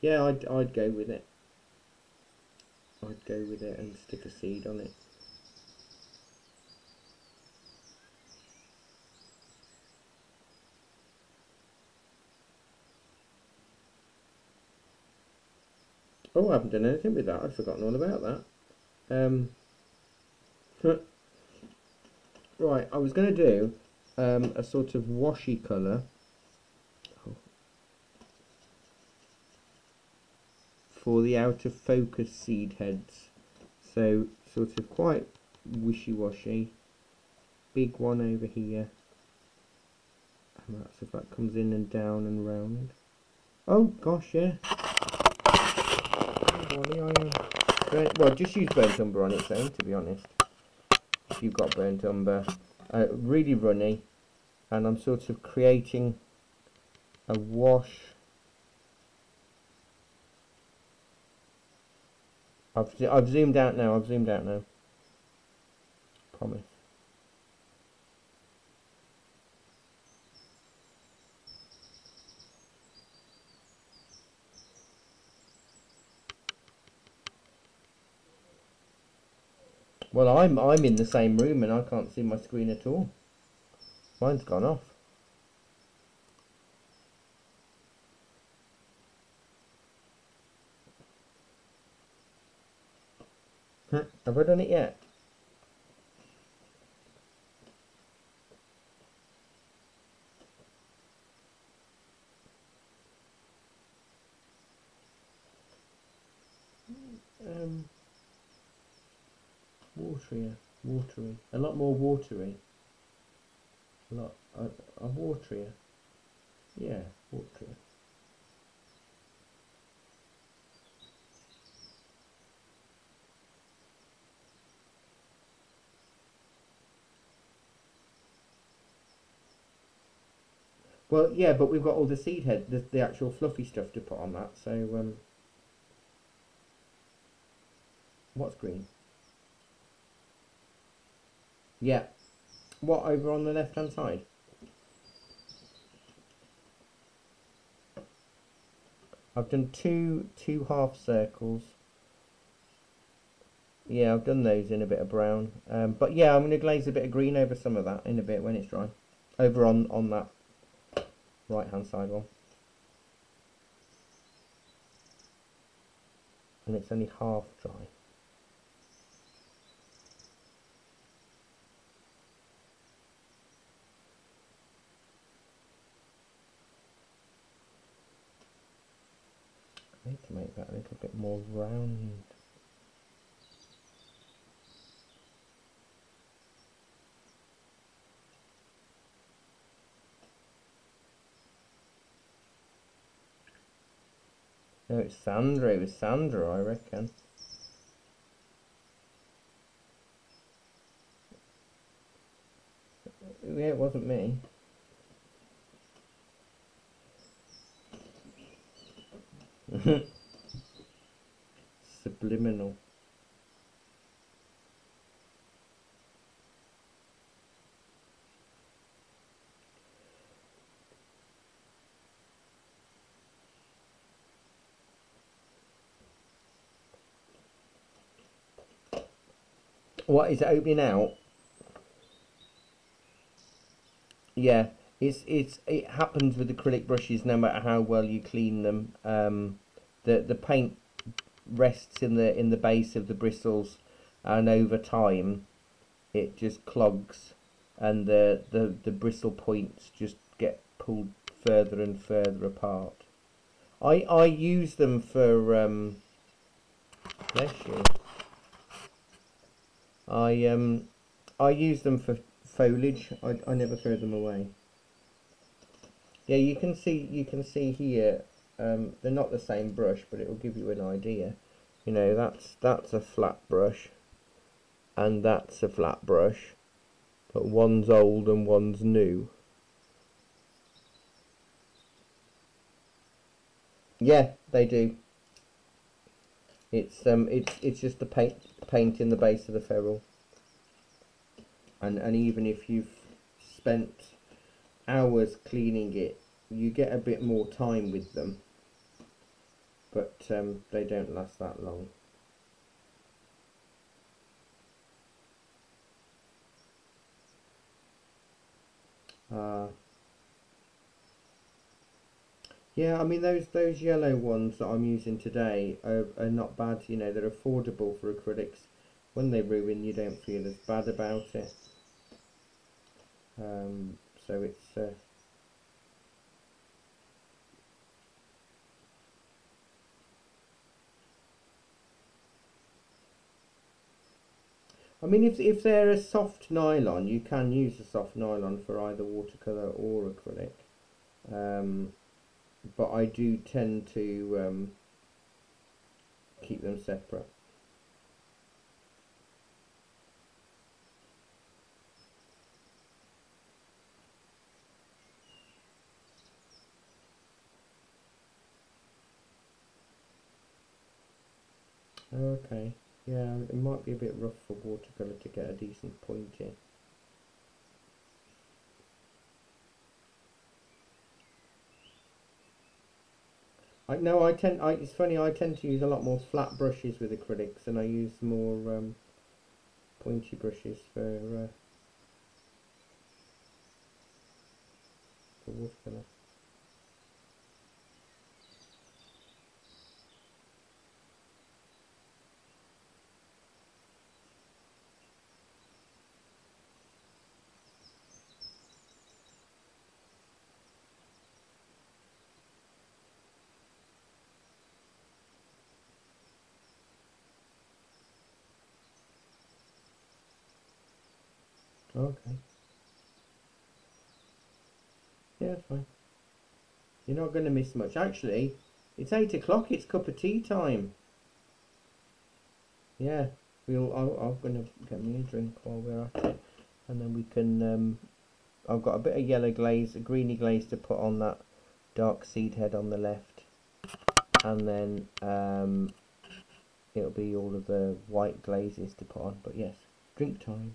Speaker 1: yeah, I'd go with it. I'd go with it and stick a seed on it. Oh, I haven't done anything with that. I'd forgotten all about that. Right, I was going to do a sort of washy colour for the out of focus seed heads. So sort of quite wishy-washy. Big one over here. And that stuff that comes in and down and round. Oh gosh, yeah. Well, just use burnt umber on its own, to be honest. If you've got burnt umber. Really runny. And I'm sort of creating a wash. I've zoomed out now. Promise. Well, I'm in the same room and I can't see my screen at all. Mine's gone off. Have I done it yet? Watery, a lot more watery. A waterier. Yeah, waterier. Well, yeah, but we've got all the seed head, the actual fluffy stuff to put on that. So, what's green? Yeah. What, over on the left hand side? I've done two half circles. Yeah, I've done those in a bit of brown. But yeah, I'm going to glaze a bit of green over some of that in a bit when it's dry. Over on that right hand side one. And it's only half dry. I need to make that a little bit more round. No, it's Sandra. It was Sandra, I reckon. Yeah, it wasn't me. Subliminal. What is it opening out? Yeah, it happens with acrylic brushes no matter how well you clean them. The paint rests in the base of the bristles, and over time it just clogs, and the bristle points just get pulled further and further apart. I use them for bless you. I use them for foliage. I never throw them away. Yeah, you can see here, they're not the same brush, but it will give you an idea. You know, that's a flat brush, and that's a flat brush, but one's old and one's new. Yeah, they do. It's just the paint in the base of the ferrule, and even if you've spent hours cleaning it, you get a bit more time with them, but they don't last that long. Yeah, I mean those yellow ones that I'm using today are not bad. You know, they're affordable for acrylics. When they ruin, you don't feel as bad about it. So it's I mean, if they're a soft nylon, you can use a soft nylon for either watercolour or acrylic. But I do tend to keep them separate. Okay, yeah, it might be a bit rough for watercolour to get a decent point in. It's funny, I tend to use a lot more flat brushes with acrylics, and I use more pointy brushes for watercolour. Okay, yeah, that's fine. You're not going to miss much. Actually, it's 8 o'clock. It's cup of tea time. Yeah, I'm going to get me a drink while we're at it, and then we can. I've got a bit of yellow glaze, a greeny glaze to put on that dark seed head on the left, and then it'll be all of the white glazes to put on. But yes, drink time.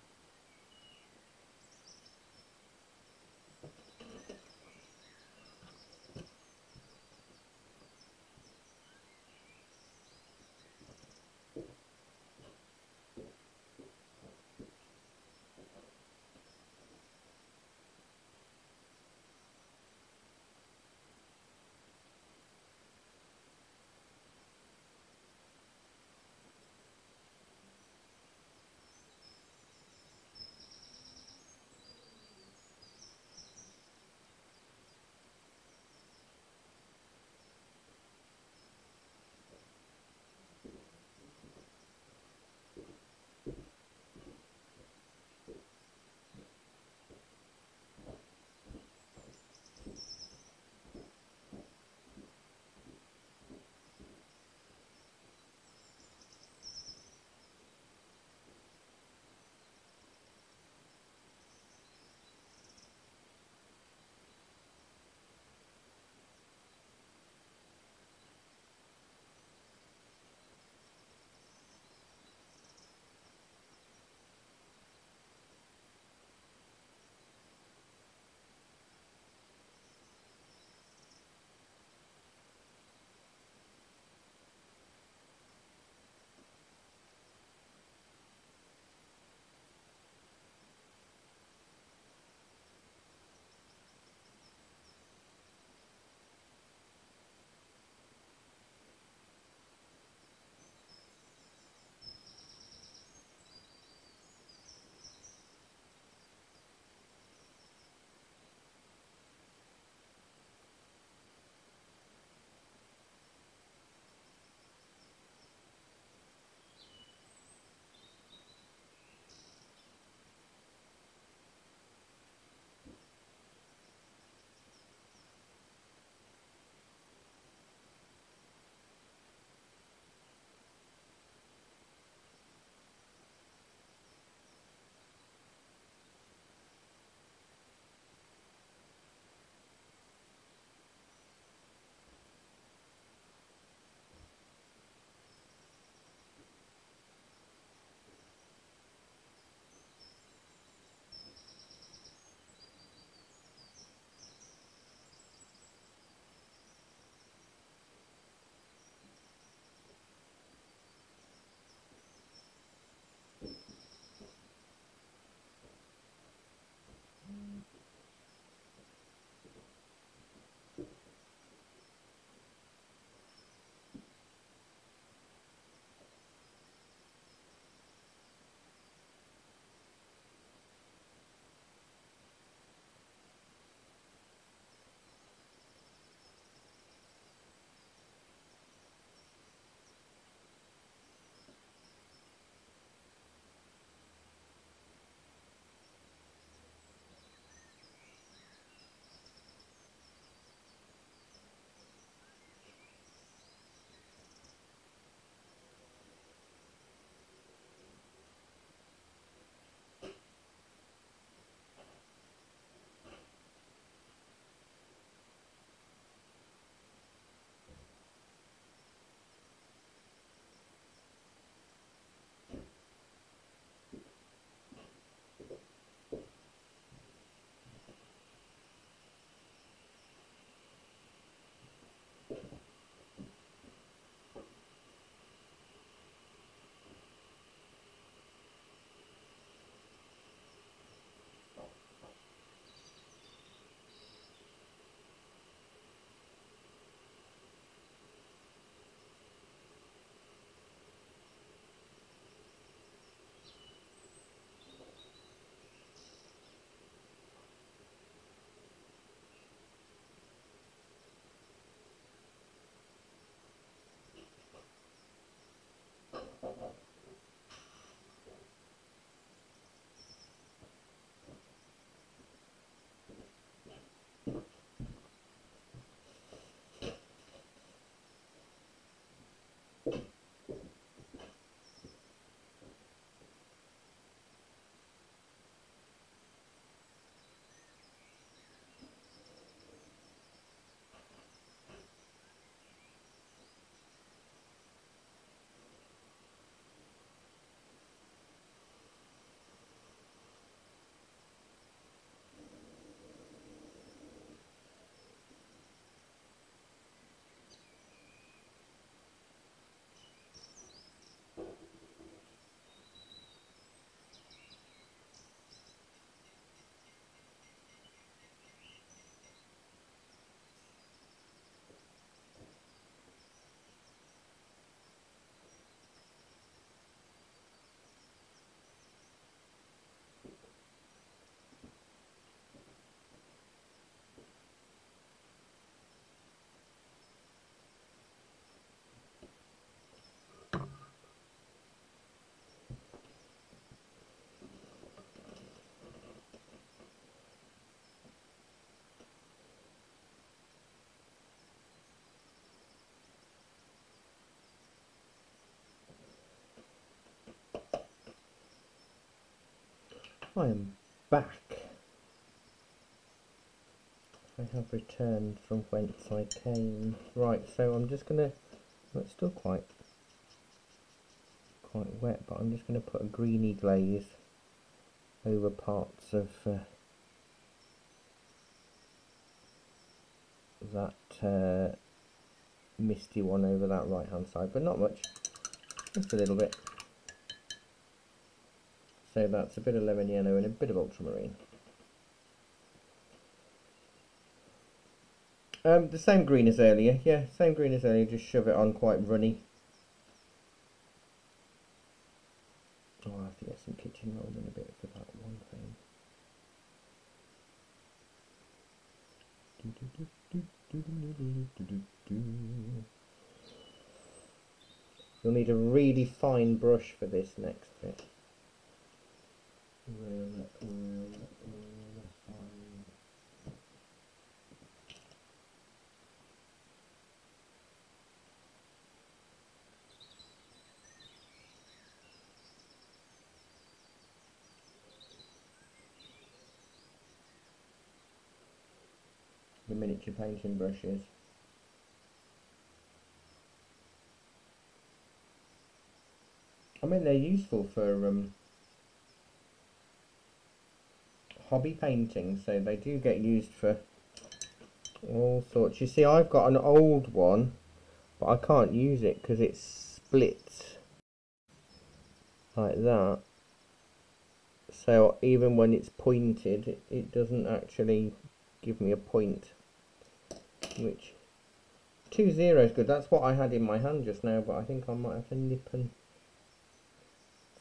Speaker 1: I am back. I have returned from whence I came. Right, so I'm just gonna, well, it's still quite wet, but I'm just gonna put a greeny glaze over parts of that misty one over that right hand side, but not much, just a little bit. So that's a bit of lemon yellow and a bit of ultramarine. The same green as earlier, yeah, same green as earlier, just shove it on quite runny. Oh, I have to get some kitchen roll in a bit for that one thing. You'll need a really fine brush for this next bit. Really fine. The miniature painting brushes. I mean, they're useful for hobby painting, so they do get used for all sorts. You see, I've got an old one, but I can't use it because it splits like that. So even when it's pointed, it doesn't actually give me a point, which 2 0 is good. That's what I had in my hand just now, but I think I might have to nip and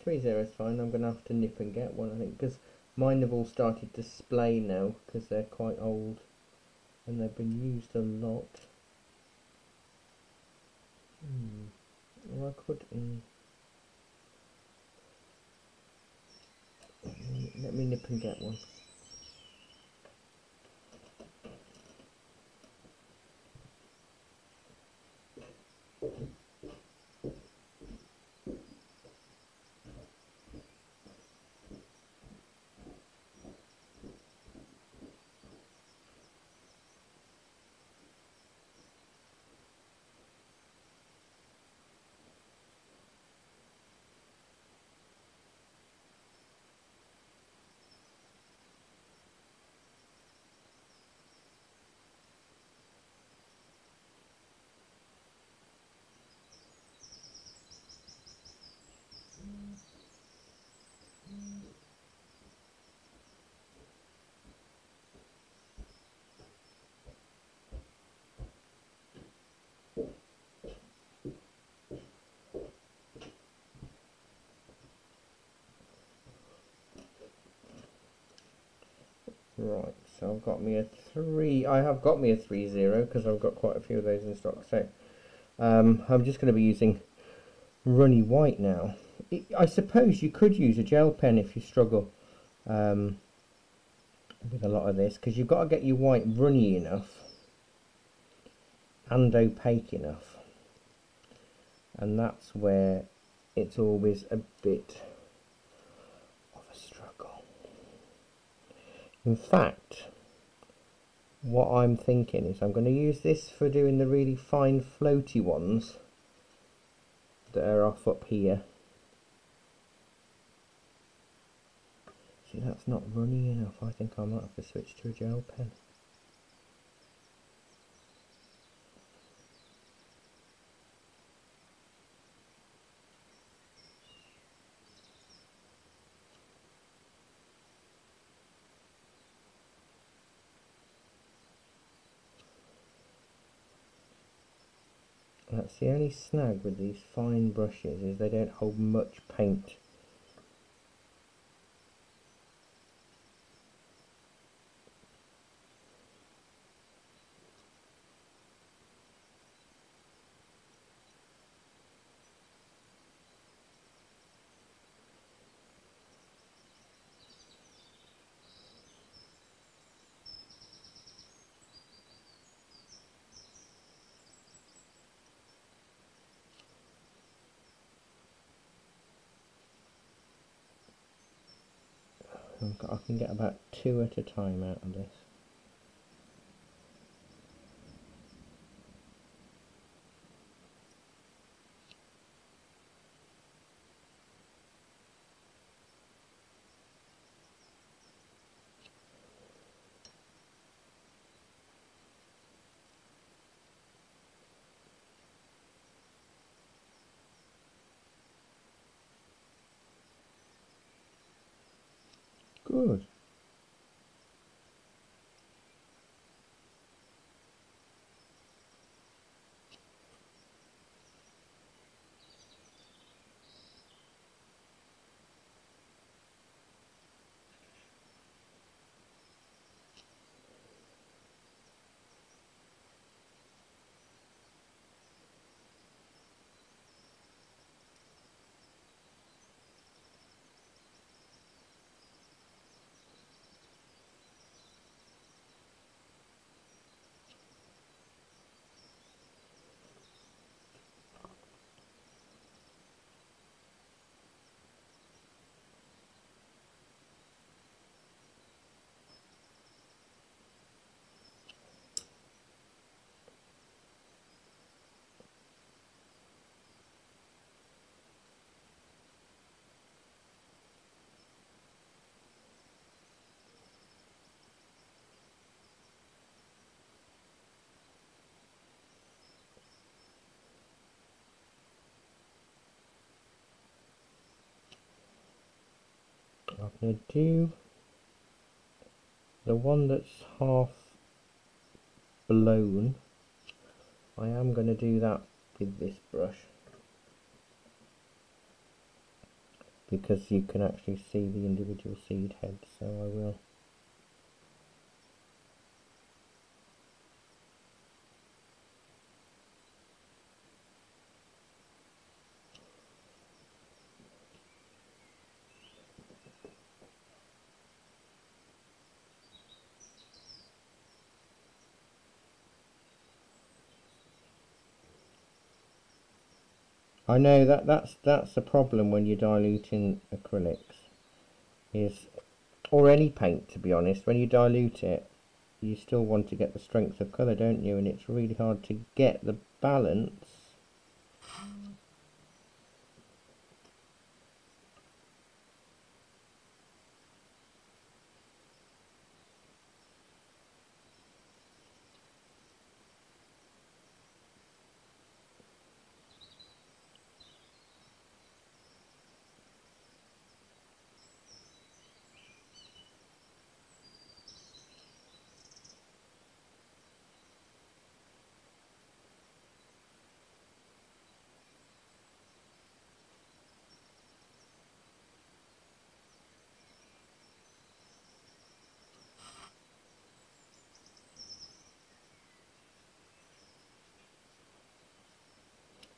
Speaker 1: 3 0 is fine. I'm going to have to nip and get one, I think, because mine have all started to splay now because they're quite old and they've been used a lot. Well, I could let me nip and get one. Right, so I've got me a 3. I have got me a 3 0 because I've got quite a few of those in stock. So I'm just going to be using runny white now. I suppose you could use a gel pen if you struggle with a lot of this, because you've got to get your white runny enough and opaque enough, and that's where it's always a bit of a struggle. In fact, what I'm thinking is I'm going to use this for doing the really fine floaty ones that are off up here. See, that's not runny enough. I think I might have to switch to a gel pen. That's the only snag with these fine brushes, is they don't hold much paint. I can get about 2 at a time out of this. Good. I'm going to do the one that's half blown. I am going to do that with this brush, because you can actually see the individual seed heads, so I will. I know that's the problem when you're diluting acrylics, or any paint, to be honest. When you dilute it, you still want to get the strength of colour, don't you? And it's really hard to get the balance.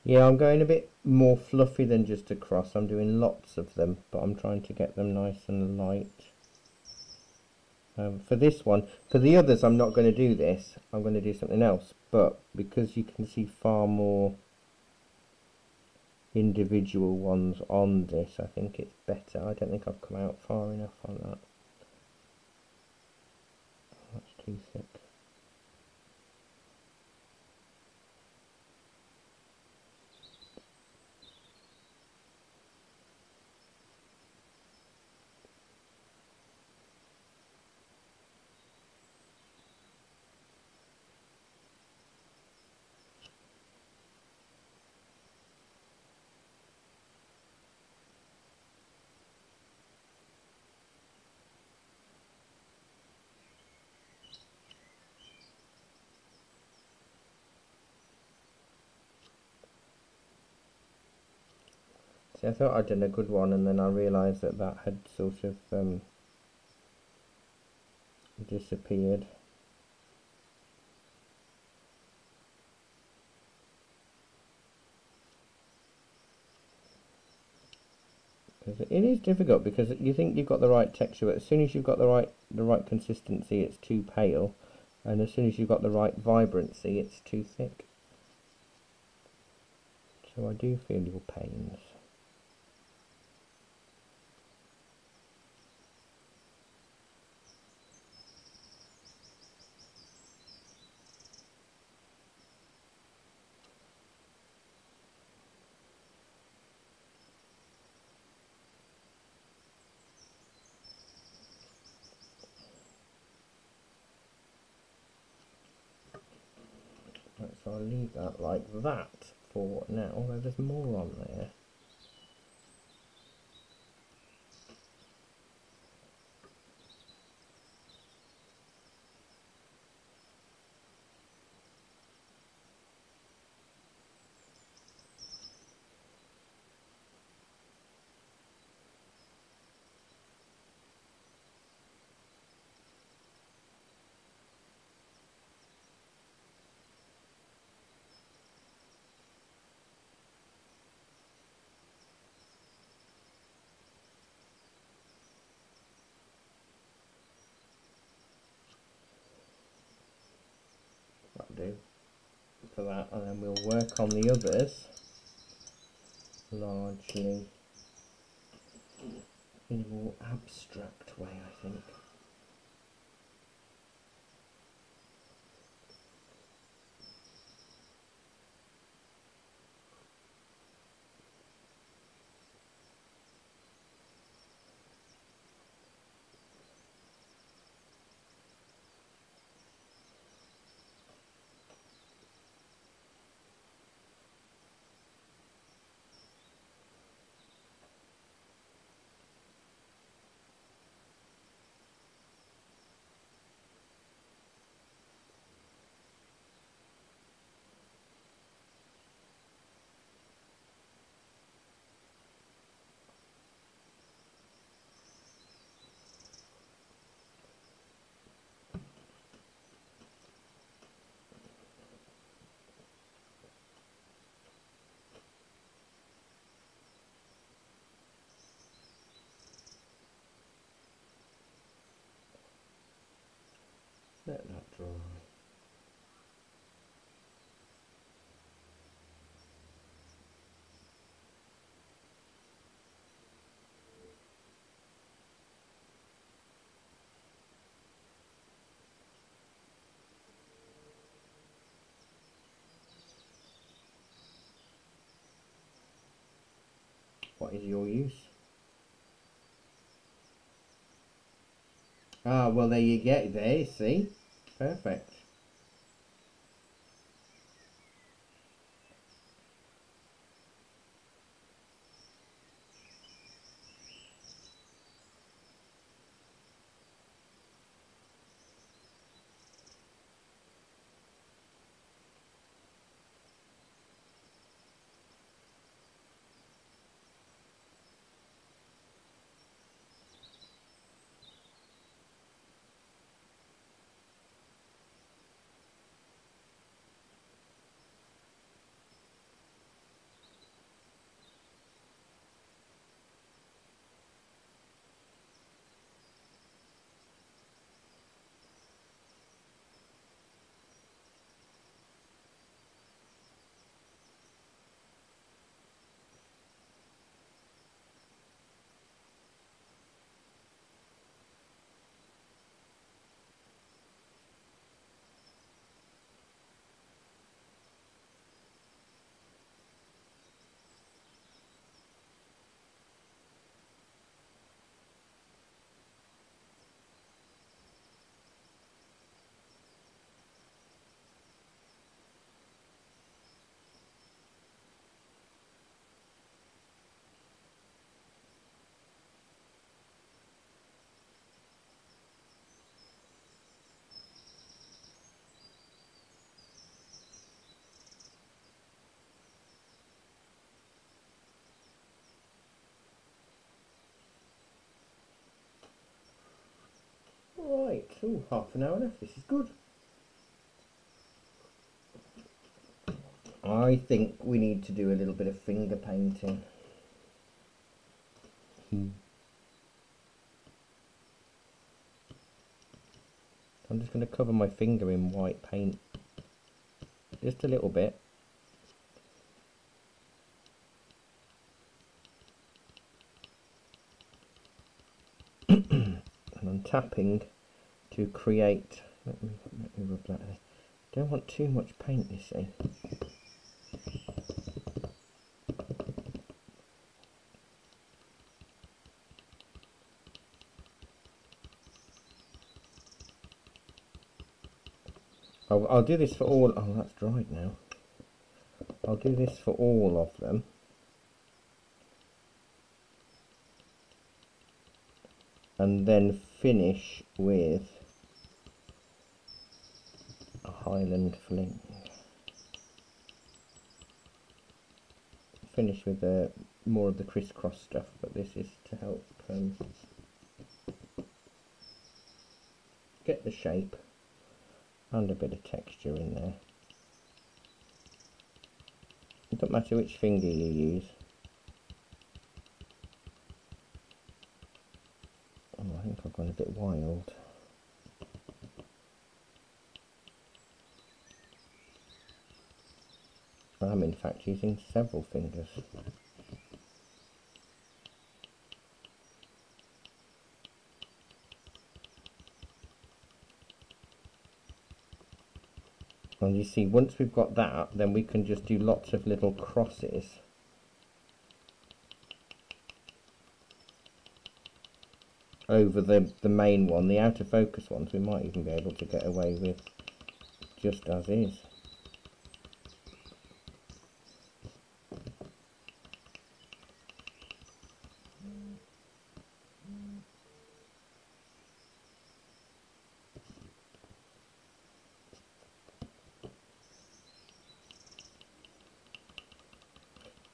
Speaker 1: Yeah, I'm going a bit more fluffy than just across. I'm doing lots of them, but I'm trying to get them nice and light. For this one, for the others I'm not going to do this, I'm going to do something else, but because you can see far more individual ones on this, I think it's better. I don't think I've come out far enough on that. That's too thick. See, I thought I'd done a good one, and then I realised that that had sort of disappeared. Because it is difficult, because you think you've got the right texture, but as soon as you've got the right consistency, it's too pale, and as soon as you've got the right vibrancy, it's too thick. So I do feel your pains. So I'll leave that like that for now, although there's more on there. That'll do for that, and then we'll work on the others largely in a more abstract way, I think. Let that dry. What is your use? Ah, well, there you get there, see? Perfect. Right, oh, half an hour left. This is good. I think we need to do a little bit of finger painting. I'm just going to cover my finger in white paint. Just a little bit. And I'm tapping to create. Let me rub that in. Don't want too much paint, you see. I'll do this for all. Oh, that's dried now. I'll do this for all of them. And then finish with a Highland fling. Finish with more of the crisscross stuff, but this is to help get the shape and a bit of texture in there. It doesn't matter which finger you use. Oh, I think I've gone a bit wild. I'm in fact using several fingers. And you see, once we've got that, then we can just do lots of little crosses. Over the main one. The out of focus ones we might even be able to get away with just as is.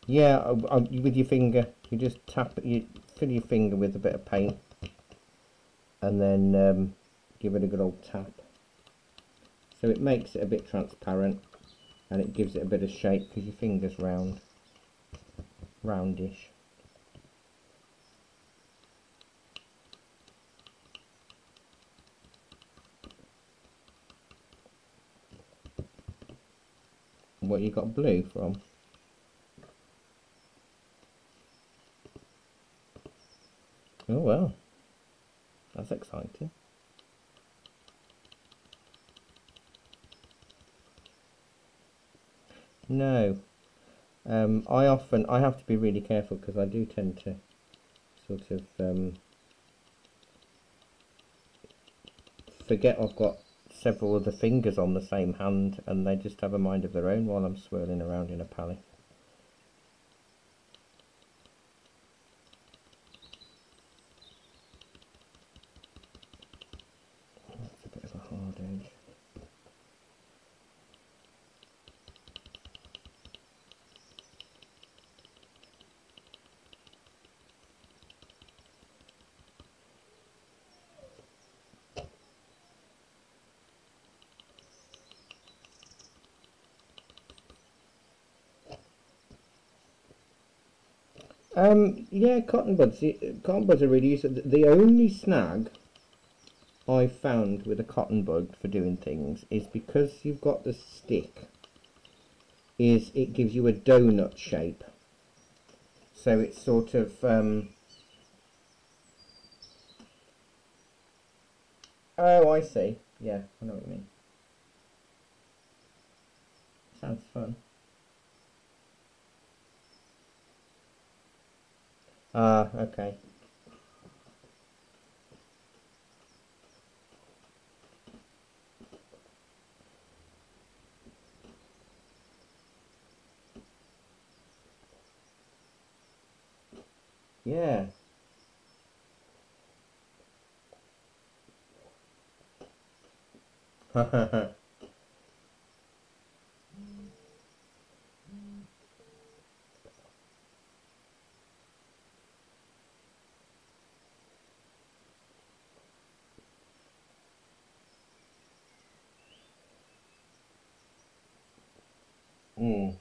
Speaker 1: Yeah, with your finger, you just tap it, you fill your finger with a bit of paint and then give it a good old tap. So it makes it a bit transparent and it gives it a bit of shape because your finger's roundish. What you got blue from? Oh well, that's exciting. No, I have to be really careful because I do tend to sort of forget I've got several of the fingers on the same hand and they just have a mind of their own while I'm swirling around in a palette. That's a bit of a hard edge. Yeah, cotton buds are really useful. The only snag I've found with a cotton bud for doing things is because you've got the stick, is it gives you a donut shape. So it's sort of oh, I see. Yeah, I know what you mean. Sounds fun. Ah, okay. Yeah. Mm.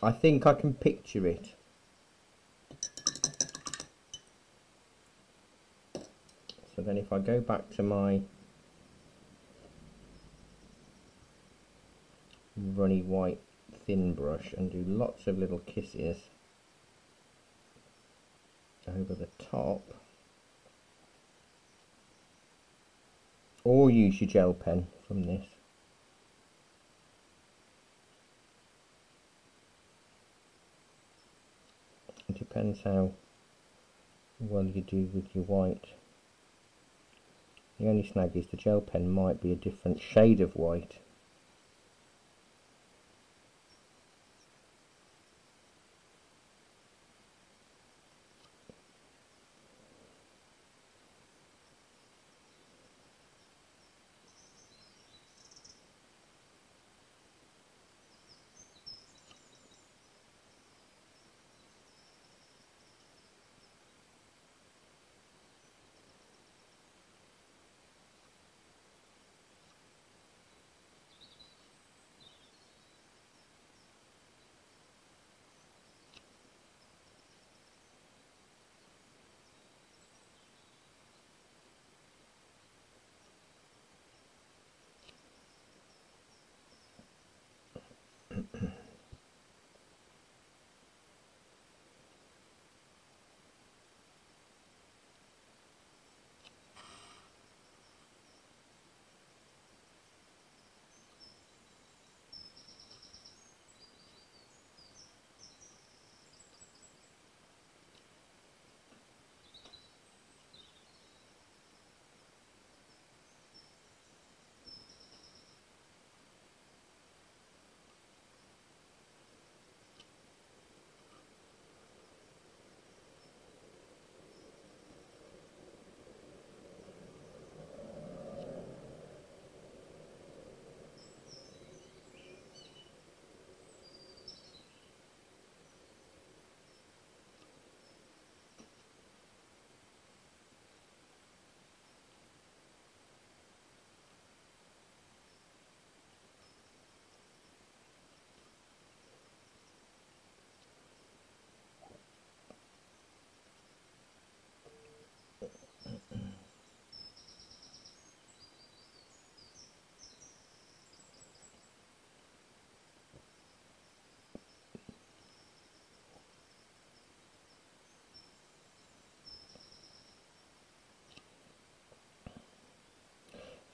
Speaker 1: I think I can picture it. So then if I go back to my runny white thin brush and do lots of little kisses over the top, or use your gel pen from this. It depends how well you do with your white. The only snag is the gel pen might be a different shade of white.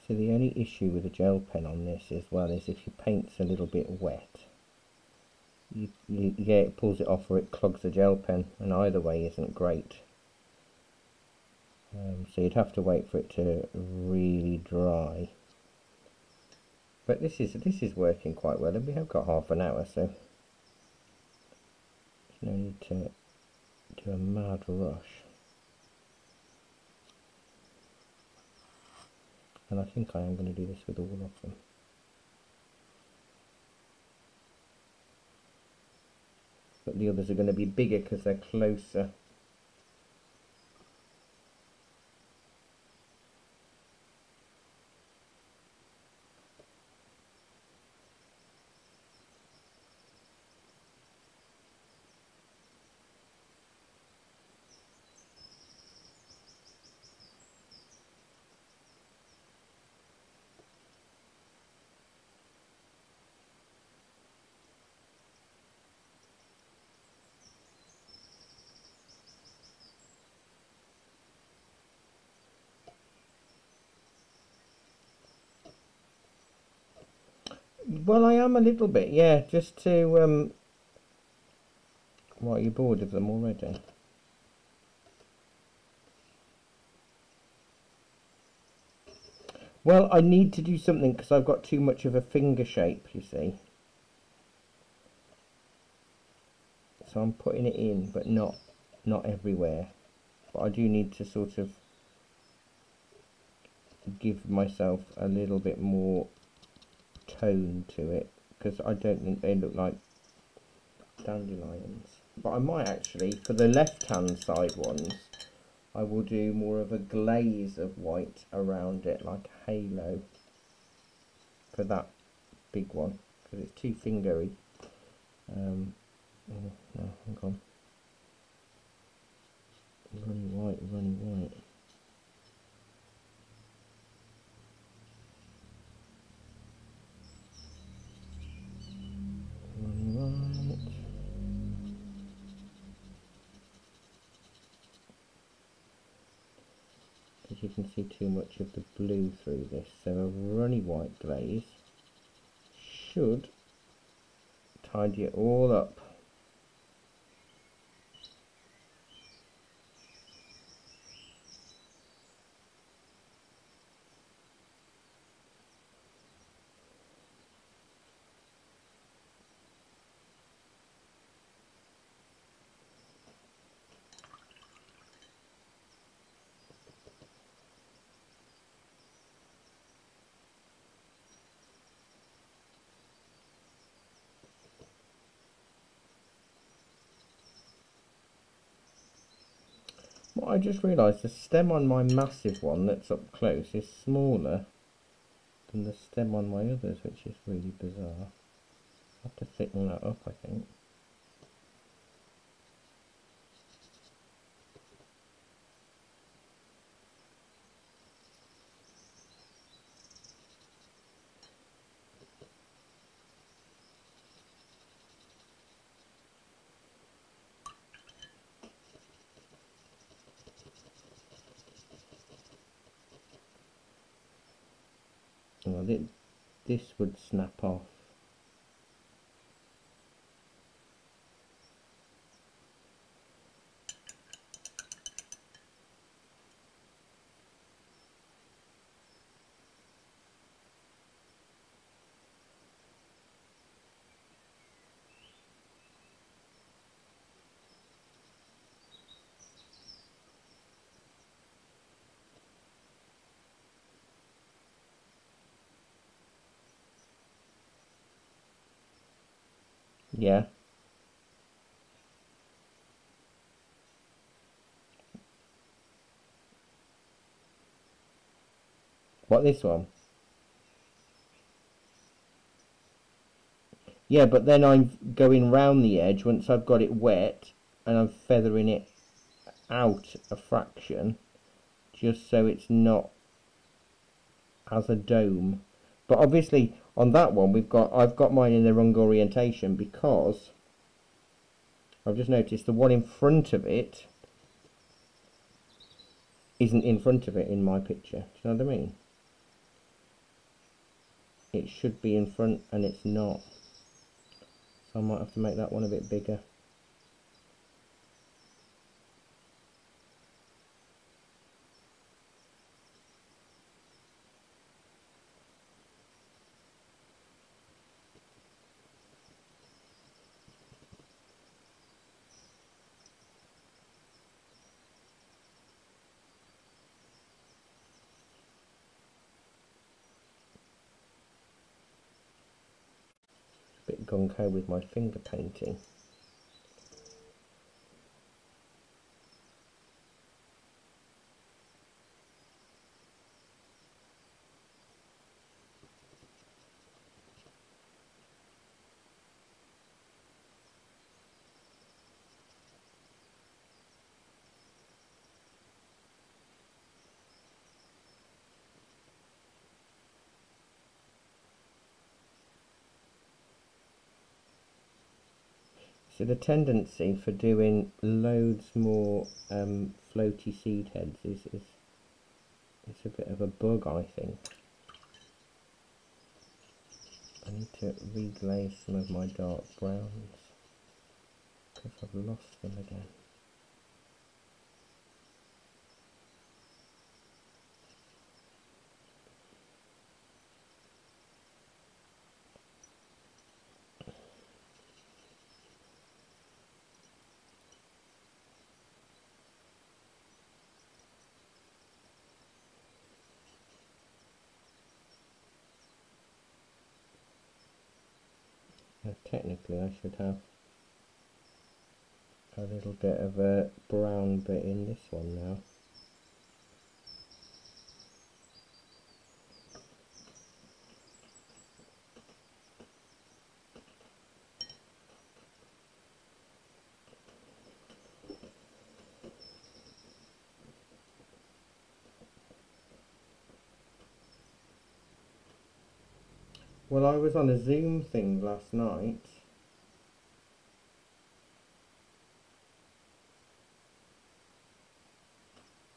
Speaker 1: So the only issue with a gel pen on this as well is if your paint's a little bit wet, yeah, it pulls it off or it clogs the gel pen, and either way isn't great. So you'd have to wait for it to really dry. But this is working quite well, and we have got half an hour, so there's no need to do a mad rush. And I think I am going to do this with all of them. But the others are going to be bigger because they're closer. Well, I am a little bit, yeah, just to, what, are you bored of them already? Well, I need to do something because I've got too much of a finger shape, you see. So I'm putting it in, but not everywhere. But I do need to sort of give myself a little bit more tone to it, because I don't think they look like dandelions. But I might actually, for the left hand side ones, I will do more of a glaze of white around it, like a halo, for that big one, because it's too fingery. Oh, no, hang on. Runny white, runny white. Runny white. Because you can see too much of the blue through this, so a runny white glaze should tidy it all up. What I just realised, the stem on my massive one that's up close is smaller than the stem on my others, which is really bizarre. I have to thicken that up, I think. Well, this would snap off. Yeah. What, this one? Yeah, but then I'm going round the edge once I've got it wet, and I'm feathering it out a fraction, just so it's not as a dome. But obviously on that one I've got mine in the wrong orientation, because I've just noticed the one in front of it isn't in front of it in my picture. Do you know what I mean? It should be in front and it's not. So I might have to make that one a bit bigger. A bit gung-ho with my finger painting. So the tendency for doing loads more floaty seed heads is it's a bit of a bug, I think. I need to reglaze some of my dark browns because I've lost them again. Now, technically I should have a little bit of a brown bit in this one now. Well, I was on a Zoom thing last night,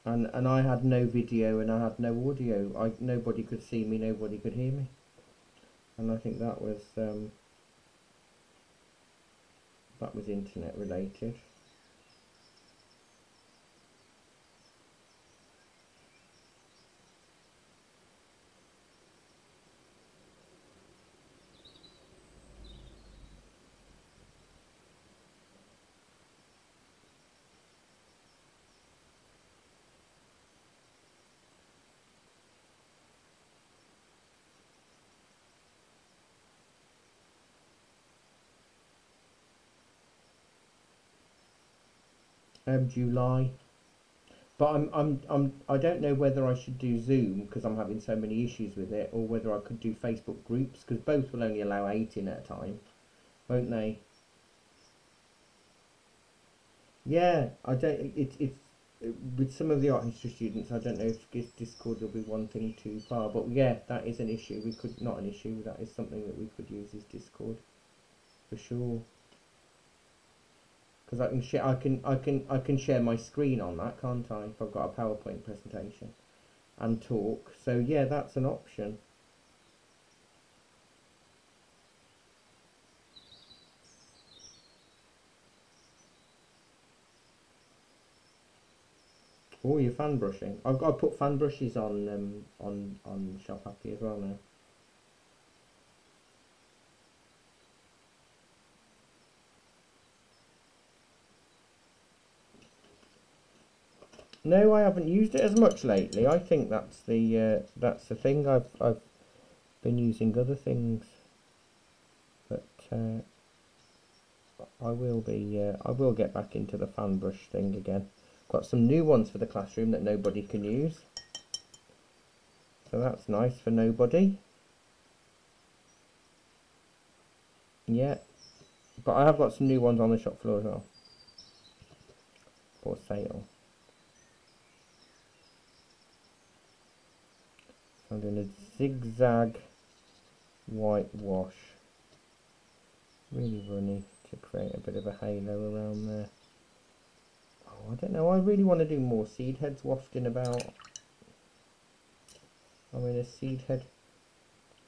Speaker 1: and I had no video and I had no audio. Nobody could see me, nobody could hear me, and I think that was internet related. July. But I don't know whether I should do Zoom because I'm having so many issues with it, or whether I could do Facebook groups because both will only allow 8 in at a time, won't they? Yeah, I don't. It's with some of the art history students. I don't know if Discord will be one thing too far, but yeah, that is an issue. We could not an issue. That is something that we could use is Discord for sure. Because I can share, I can share my screen on that, can't I? If I've got a PowerPoint presentation and talk. So yeah, that's an option. Oh, you're fan brushing. I've got to put fan brushes on Shop Happy as well now. No, I haven't used it as much lately. I think that's the thing. I've been using other things, but I will get back into the fan brush thing again. Got some new ones for the classroom that nobody can use, so that's nice for nobody. Yeah, but I have got some new ones on the shop floor as well for sale. So I'm doing a zigzag whitewash, really runny, to create a bit of a halo around there. Oh, I don't know, I really want to do more seed heads wafting about. I'm in a seed head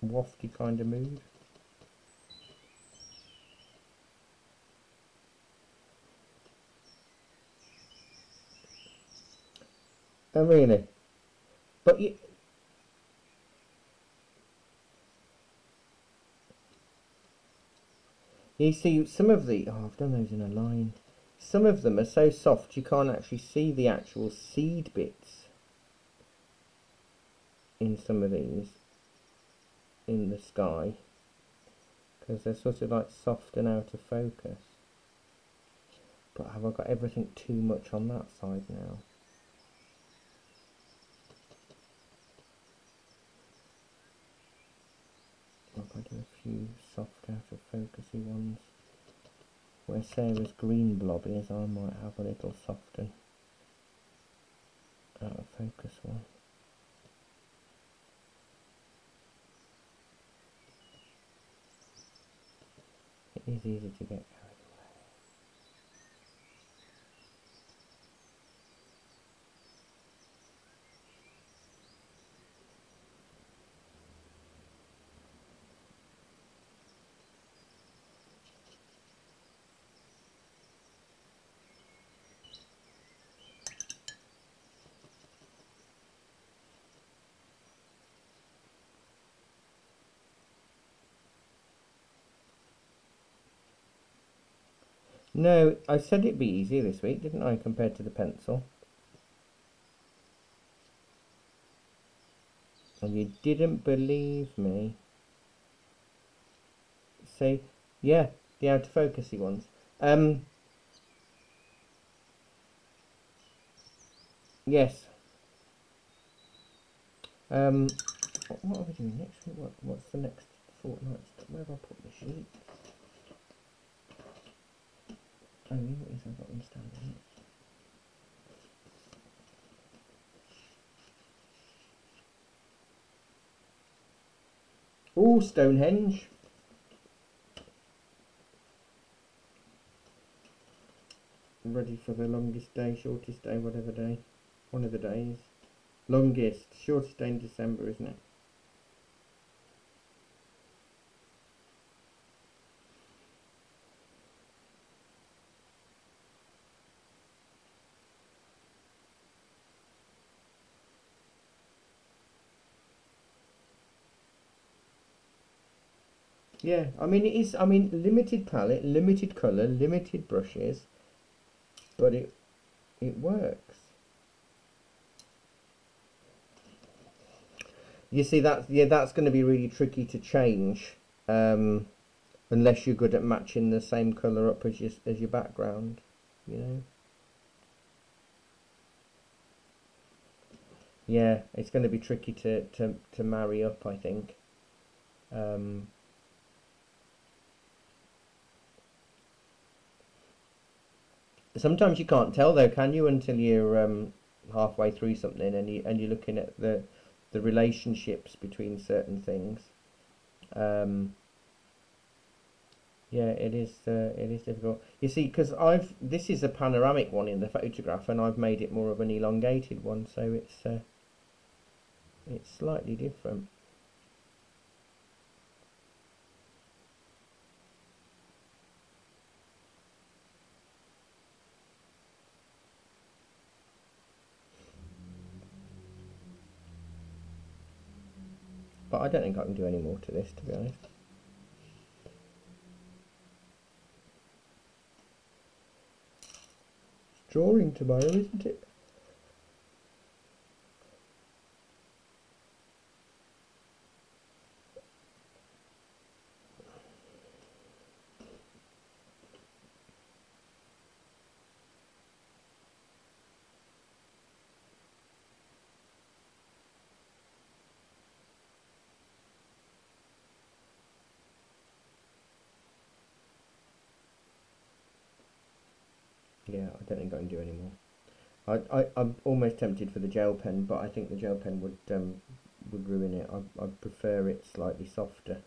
Speaker 1: wafty kind of mood. Oh really? But you see some of the, oh, I've done those in a line. Some of them are so soft you can't actually see the actual seed bits in some of these in the sky because they're sort of like soft and out of focus. But have I got everything too much on that side now? I've got to do a few soft out of focusy ones. Where Sarah's green blob is, I might have a little soften out of focus one. It is easy to get carried away. No, I said it'd be easier this week, didn't I, compared to the pencil? And you didn't believe me. See, yeah, the out of focusy ones. Yes. What are we doing next week? What's the next fortnight? Where have I put the sheet? Oh, here it is. I've got them standing. Oh, Stonehenge. Ready for the longest day, shortest day, whatever day. One of the days. Longest, shortest day in December, isn't it? Yeah, I mean it is. I mean limited palette, limited colour, limited brushes, but it works. You see that's going to be really tricky to change, unless you're good at matching the same colour up as your background, you know. Yeah, it's going to be tricky to marry up, I think. Sometimes you can't tell though, can you, until you're halfway through something and you're looking at the relationships between certain things. Yeah, it is difficult. You see, because this is a panoramic one in the photograph, and I've made it more of an elongated one, so it's slightly different. But I don't think I can do any more to this, to be honest. It's drawing tomorrow, isn't it? Yeah, I don't think I can do any more. I'm almost tempted for the gel pen, but I think the gel pen would ruin it. I prefer it slightly softer.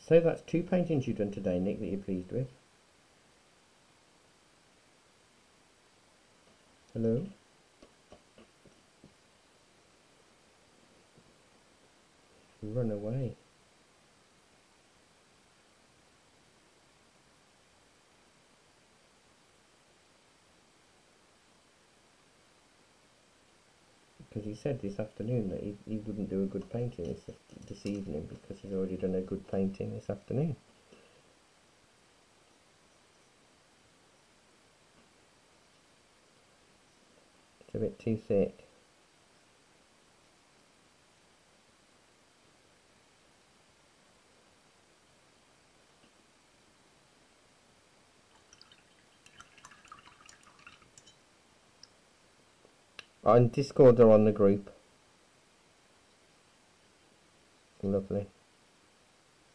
Speaker 1: So that's 2 paintings you've done today, Nick, that you're pleased with. Hello? Run away. Because he said this afternoon that he wouldn't do a good painting this evening because he's already done a good painting this afternoon. It's a bit too thick. On Discord or on the group. Lovely.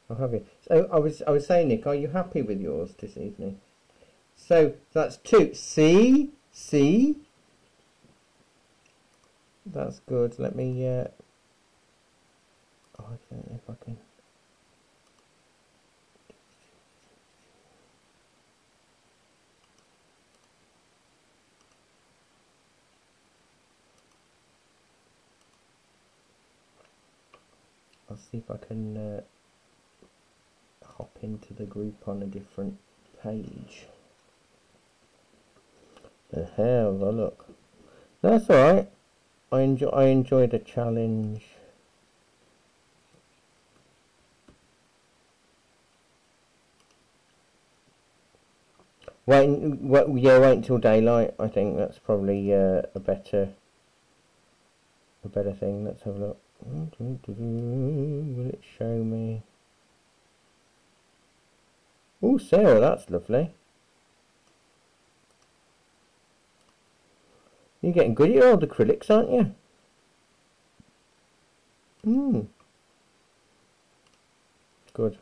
Speaker 1: I'll have you. So I was saying, Nick, are you happy with yours this evening? So that's 2. See? That's good. Let me oh, I don't know if I can. I'll see if I can hop into the group on a different page. The hell, look. That's alright. I enjoy the challenge. Wait until daylight. I think that's probably a better thing. Let's have a look. Will it show me? Oh, Sarah, that's lovely. You're getting good at your old acrylics, aren't you? Good.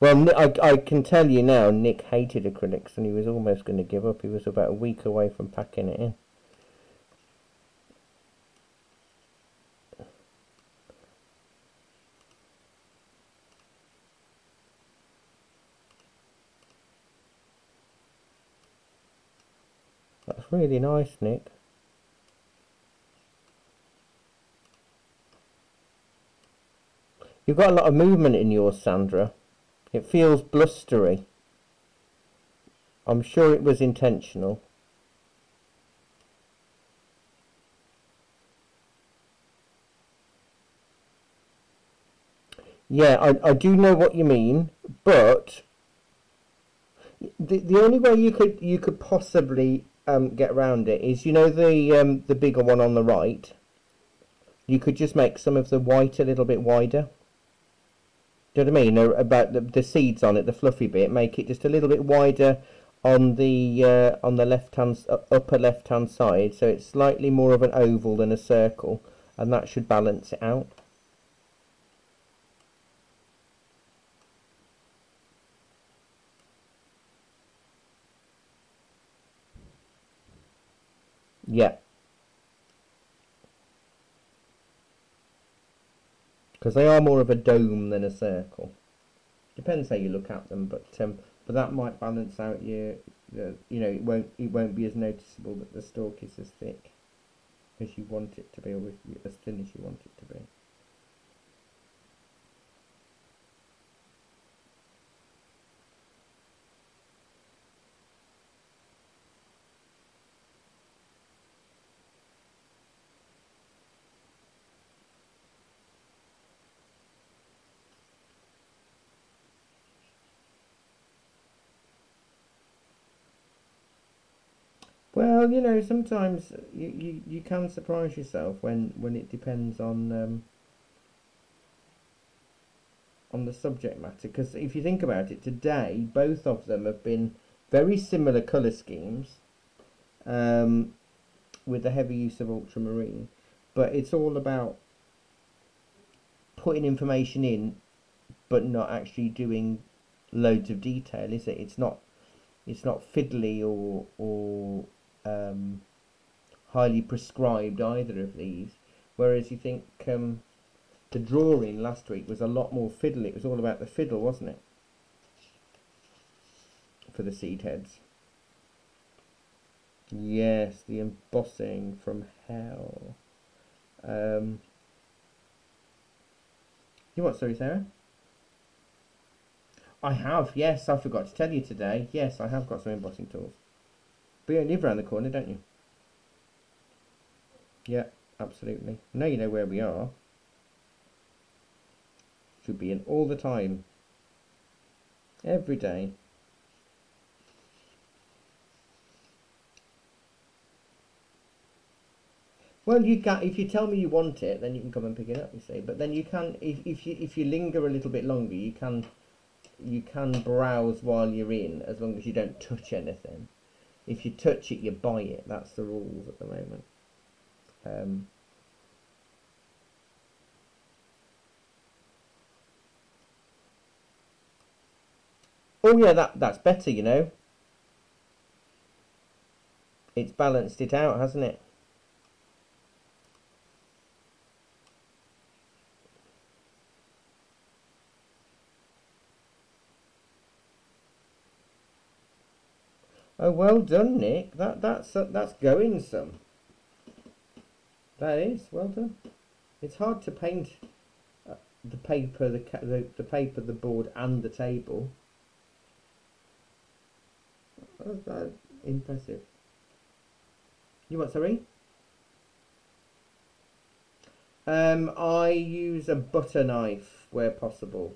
Speaker 1: Well, I can tell you now, Nick hated acrylics and he was almost going to give up. He was about a week away from packing it in. That's really nice, Nick. You've got a lot of movement in yours, Sandra. It feels blustery. I'm sure it was intentional. Yeah, I do know what you mean, but The only way you could possibly get around it is, you know, the bigger one on the right. You could just make some of the white a little bit wider. Do you know what I mean? About the seeds on it, the fluffy bit, make it just a little bit wider on the upper left hand side, so it's slightly more of an oval than a circle, and that should balance it out. Yeah, because they are more of a dome than a circle. Depends how you look at them, but that might balance out you know, it won't be as noticeable that the stalk is as thick as you want it to be, or as thin as you want it to be. Well, you know, sometimes you can surprise yourself when it depends on the subject matter. Because if you think about it, today both of them have been very similar colour schemes, with the heavy use of ultramarine, but it's all about putting information in, but not actually doing loads of detail, is it? It's not fiddly or highly prescribed, either of these. Whereas you think the drawing last week was a lot more fiddly. It was all about the fiddle, wasn't it? For the seed heads. Yes, the embossing from hell. You what, sorry, Sarah? I have, yes, I forgot to tell you today. Yes, I have got some embossing tools. But you live around the corner, don't you? Yeah, absolutely. Now you know where we are. Should be in all the time. Every day. Well, you can, if you tell me you want it, then you can come and pick it up, you see. But then you can, if you linger a little bit longer, you can browse while you're in, as long as you don't touch anything. If you touch it, you buy it. That's the rules at the moment. Oh yeah, that's better, you know. It's balanced it out, hasn't it? Oh, well done, Nick. That's going some. That is well done. It's hard to paint the paper, the paper, the board, and the table. That's impressive. You what, sorry? I use a butter knife where possible,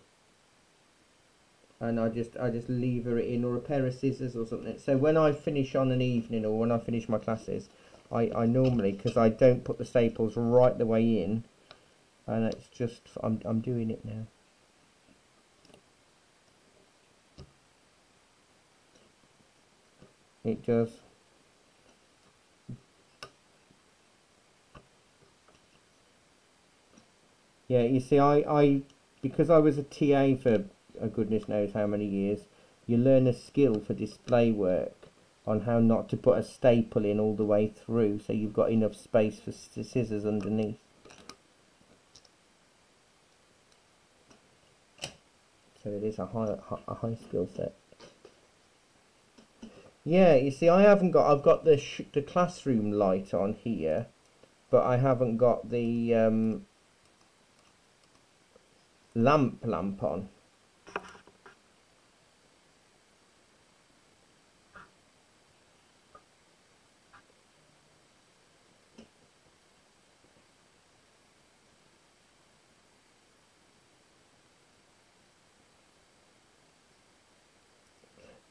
Speaker 1: and I just lever it in, or a pair of scissors or something. So when I finish on an evening, or when I finish my classes, I normally, because I don't put the staples right the way in, and it's just I'm doing it now. It does. Yeah, you see, I because I was a TA for goodness knows how many years, you learn a skill for display work on how not to put a staple in all the way through, so you've got enough space for scissors underneath. So it is a high skill set. Yeah, you see, I've got the classroom light on here, but I haven't got the lamp on.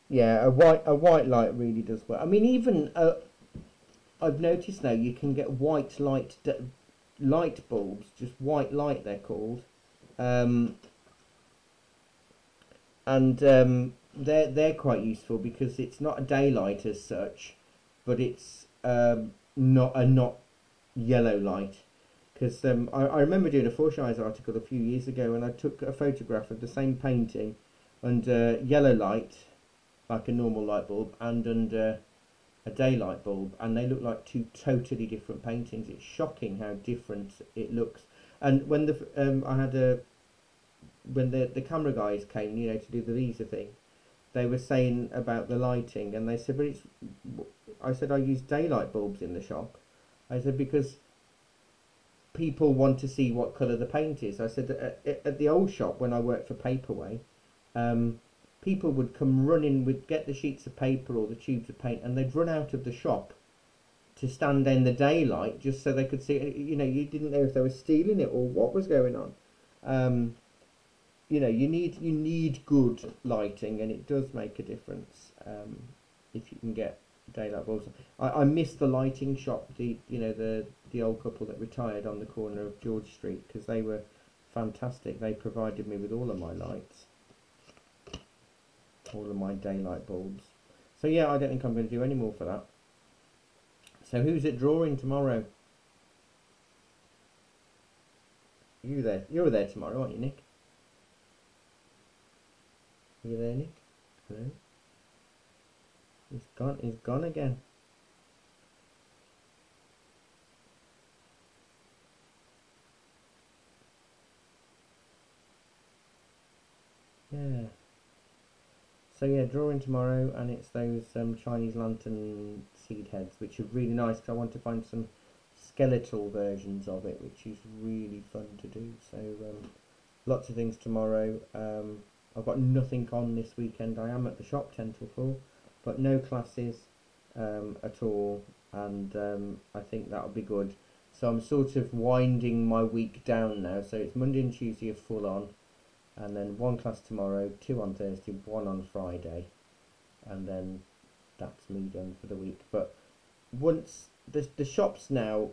Speaker 1: Yeah, a white light really does work. I mean, even I've noticed now you can get white light bulbs, just white light they're called, um, and they're quite useful because it's not a daylight as such, but it's not yellow light. Because I remember doing a Forsyth article a few years ago, and I took a photograph of the same painting under yellow light, like a normal light bulb, and under a daylight bulb, and they look like two totally different paintings. It's shocking how different it looks. And when the camera guys came, to do the visa thing, they were saying about the lighting, and they said, but it's. I said I use daylight bulbs in the shop. I said because people want to see what colour the paint is. I said at the old shop when I worked for Paperway, people would come running, would get the sheets of paper or the tubes of paint, and they'd run out of the shop to stand in the daylight just so they could see it. You didn't know if they were stealing it or what was going on. You need good lighting, and it does make a difference if you can get daylight bulbs. I miss the lighting shop, the old couple that retired on the corner of George Street, because they were fantastic. They provided me with all of my lights, all of my daylight bulbs. So yeah, I don't think I'm going to do any more for that. So who's at drawing tomorrow? You there? You're there tomorrow, aren't you, Nick? Are you there, Nick? Hello? He's gone again. Yeah. So yeah, drawing tomorrow, and it's those Chinese lantern seed heads, which are really nice, because I want to find some skeletal versions of it, which is really fun to do. So lots of things tomorrow. I've got nothing on this weekend. I am at the shop 10 till 4, but no classes at all, and I think that'll be good. So I'm sort of winding my week down now. So it's Monday and Tuesday are full on, and then 1 class tomorrow, 2 on Thursday, 1 on Friday, and then that's me done for the week. But once the shop's now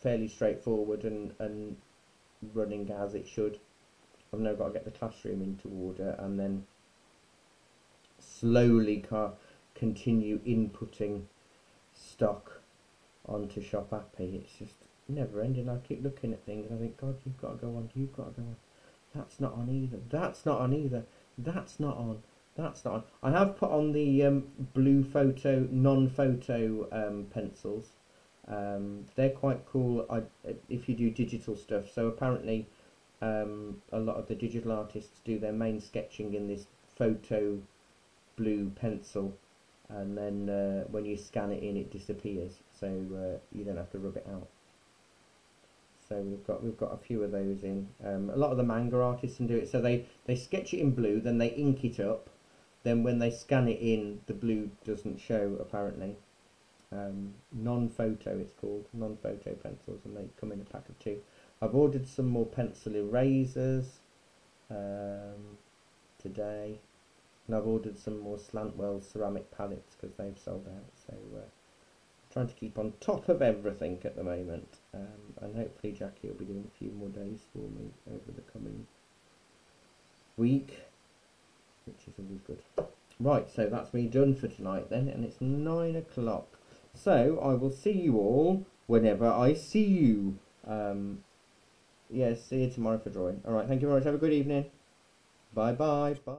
Speaker 1: fairly straightforward and running as it should, I've now got to get the classroom into order, and then slowly continue inputting stock onto Shop Appy. It's just never ending. I keep looking at things and I think, God, you've got to go on, you've got to go on. That's not on either. That's not on either. That's not on. That's not on. I have put on the blue photo, non-photo pencils. They're quite cool if you do digital stuff. So apparently a lot of the digital artists do their main sketching in this photo blue pencil, and then when you scan it in, it disappears, so you don't have to rub it out. So we've got a few of those in. A lot of the manga artists can do it. So they sketch it in blue, then they ink it up. Then when they scan it in, the blue doesn't show apparently. Non-photo it's called, non-photo pencils, and they come in a pack of 2. I've ordered some more pencil erasers today, and I've ordered some more Slantwell ceramic palettes because they've sold out. So trying to keep on top of everything at the moment, and hopefully Jackie will be doing a few more days for me over the coming week, which is always good. Right, so that's me done for tonight then, and it's 9 o'clock. So I will see you all whenever I see you. Yeah, see you tomorrow for drawing. Alright, thank you very much. Have a good evening. Bye bye. Bye.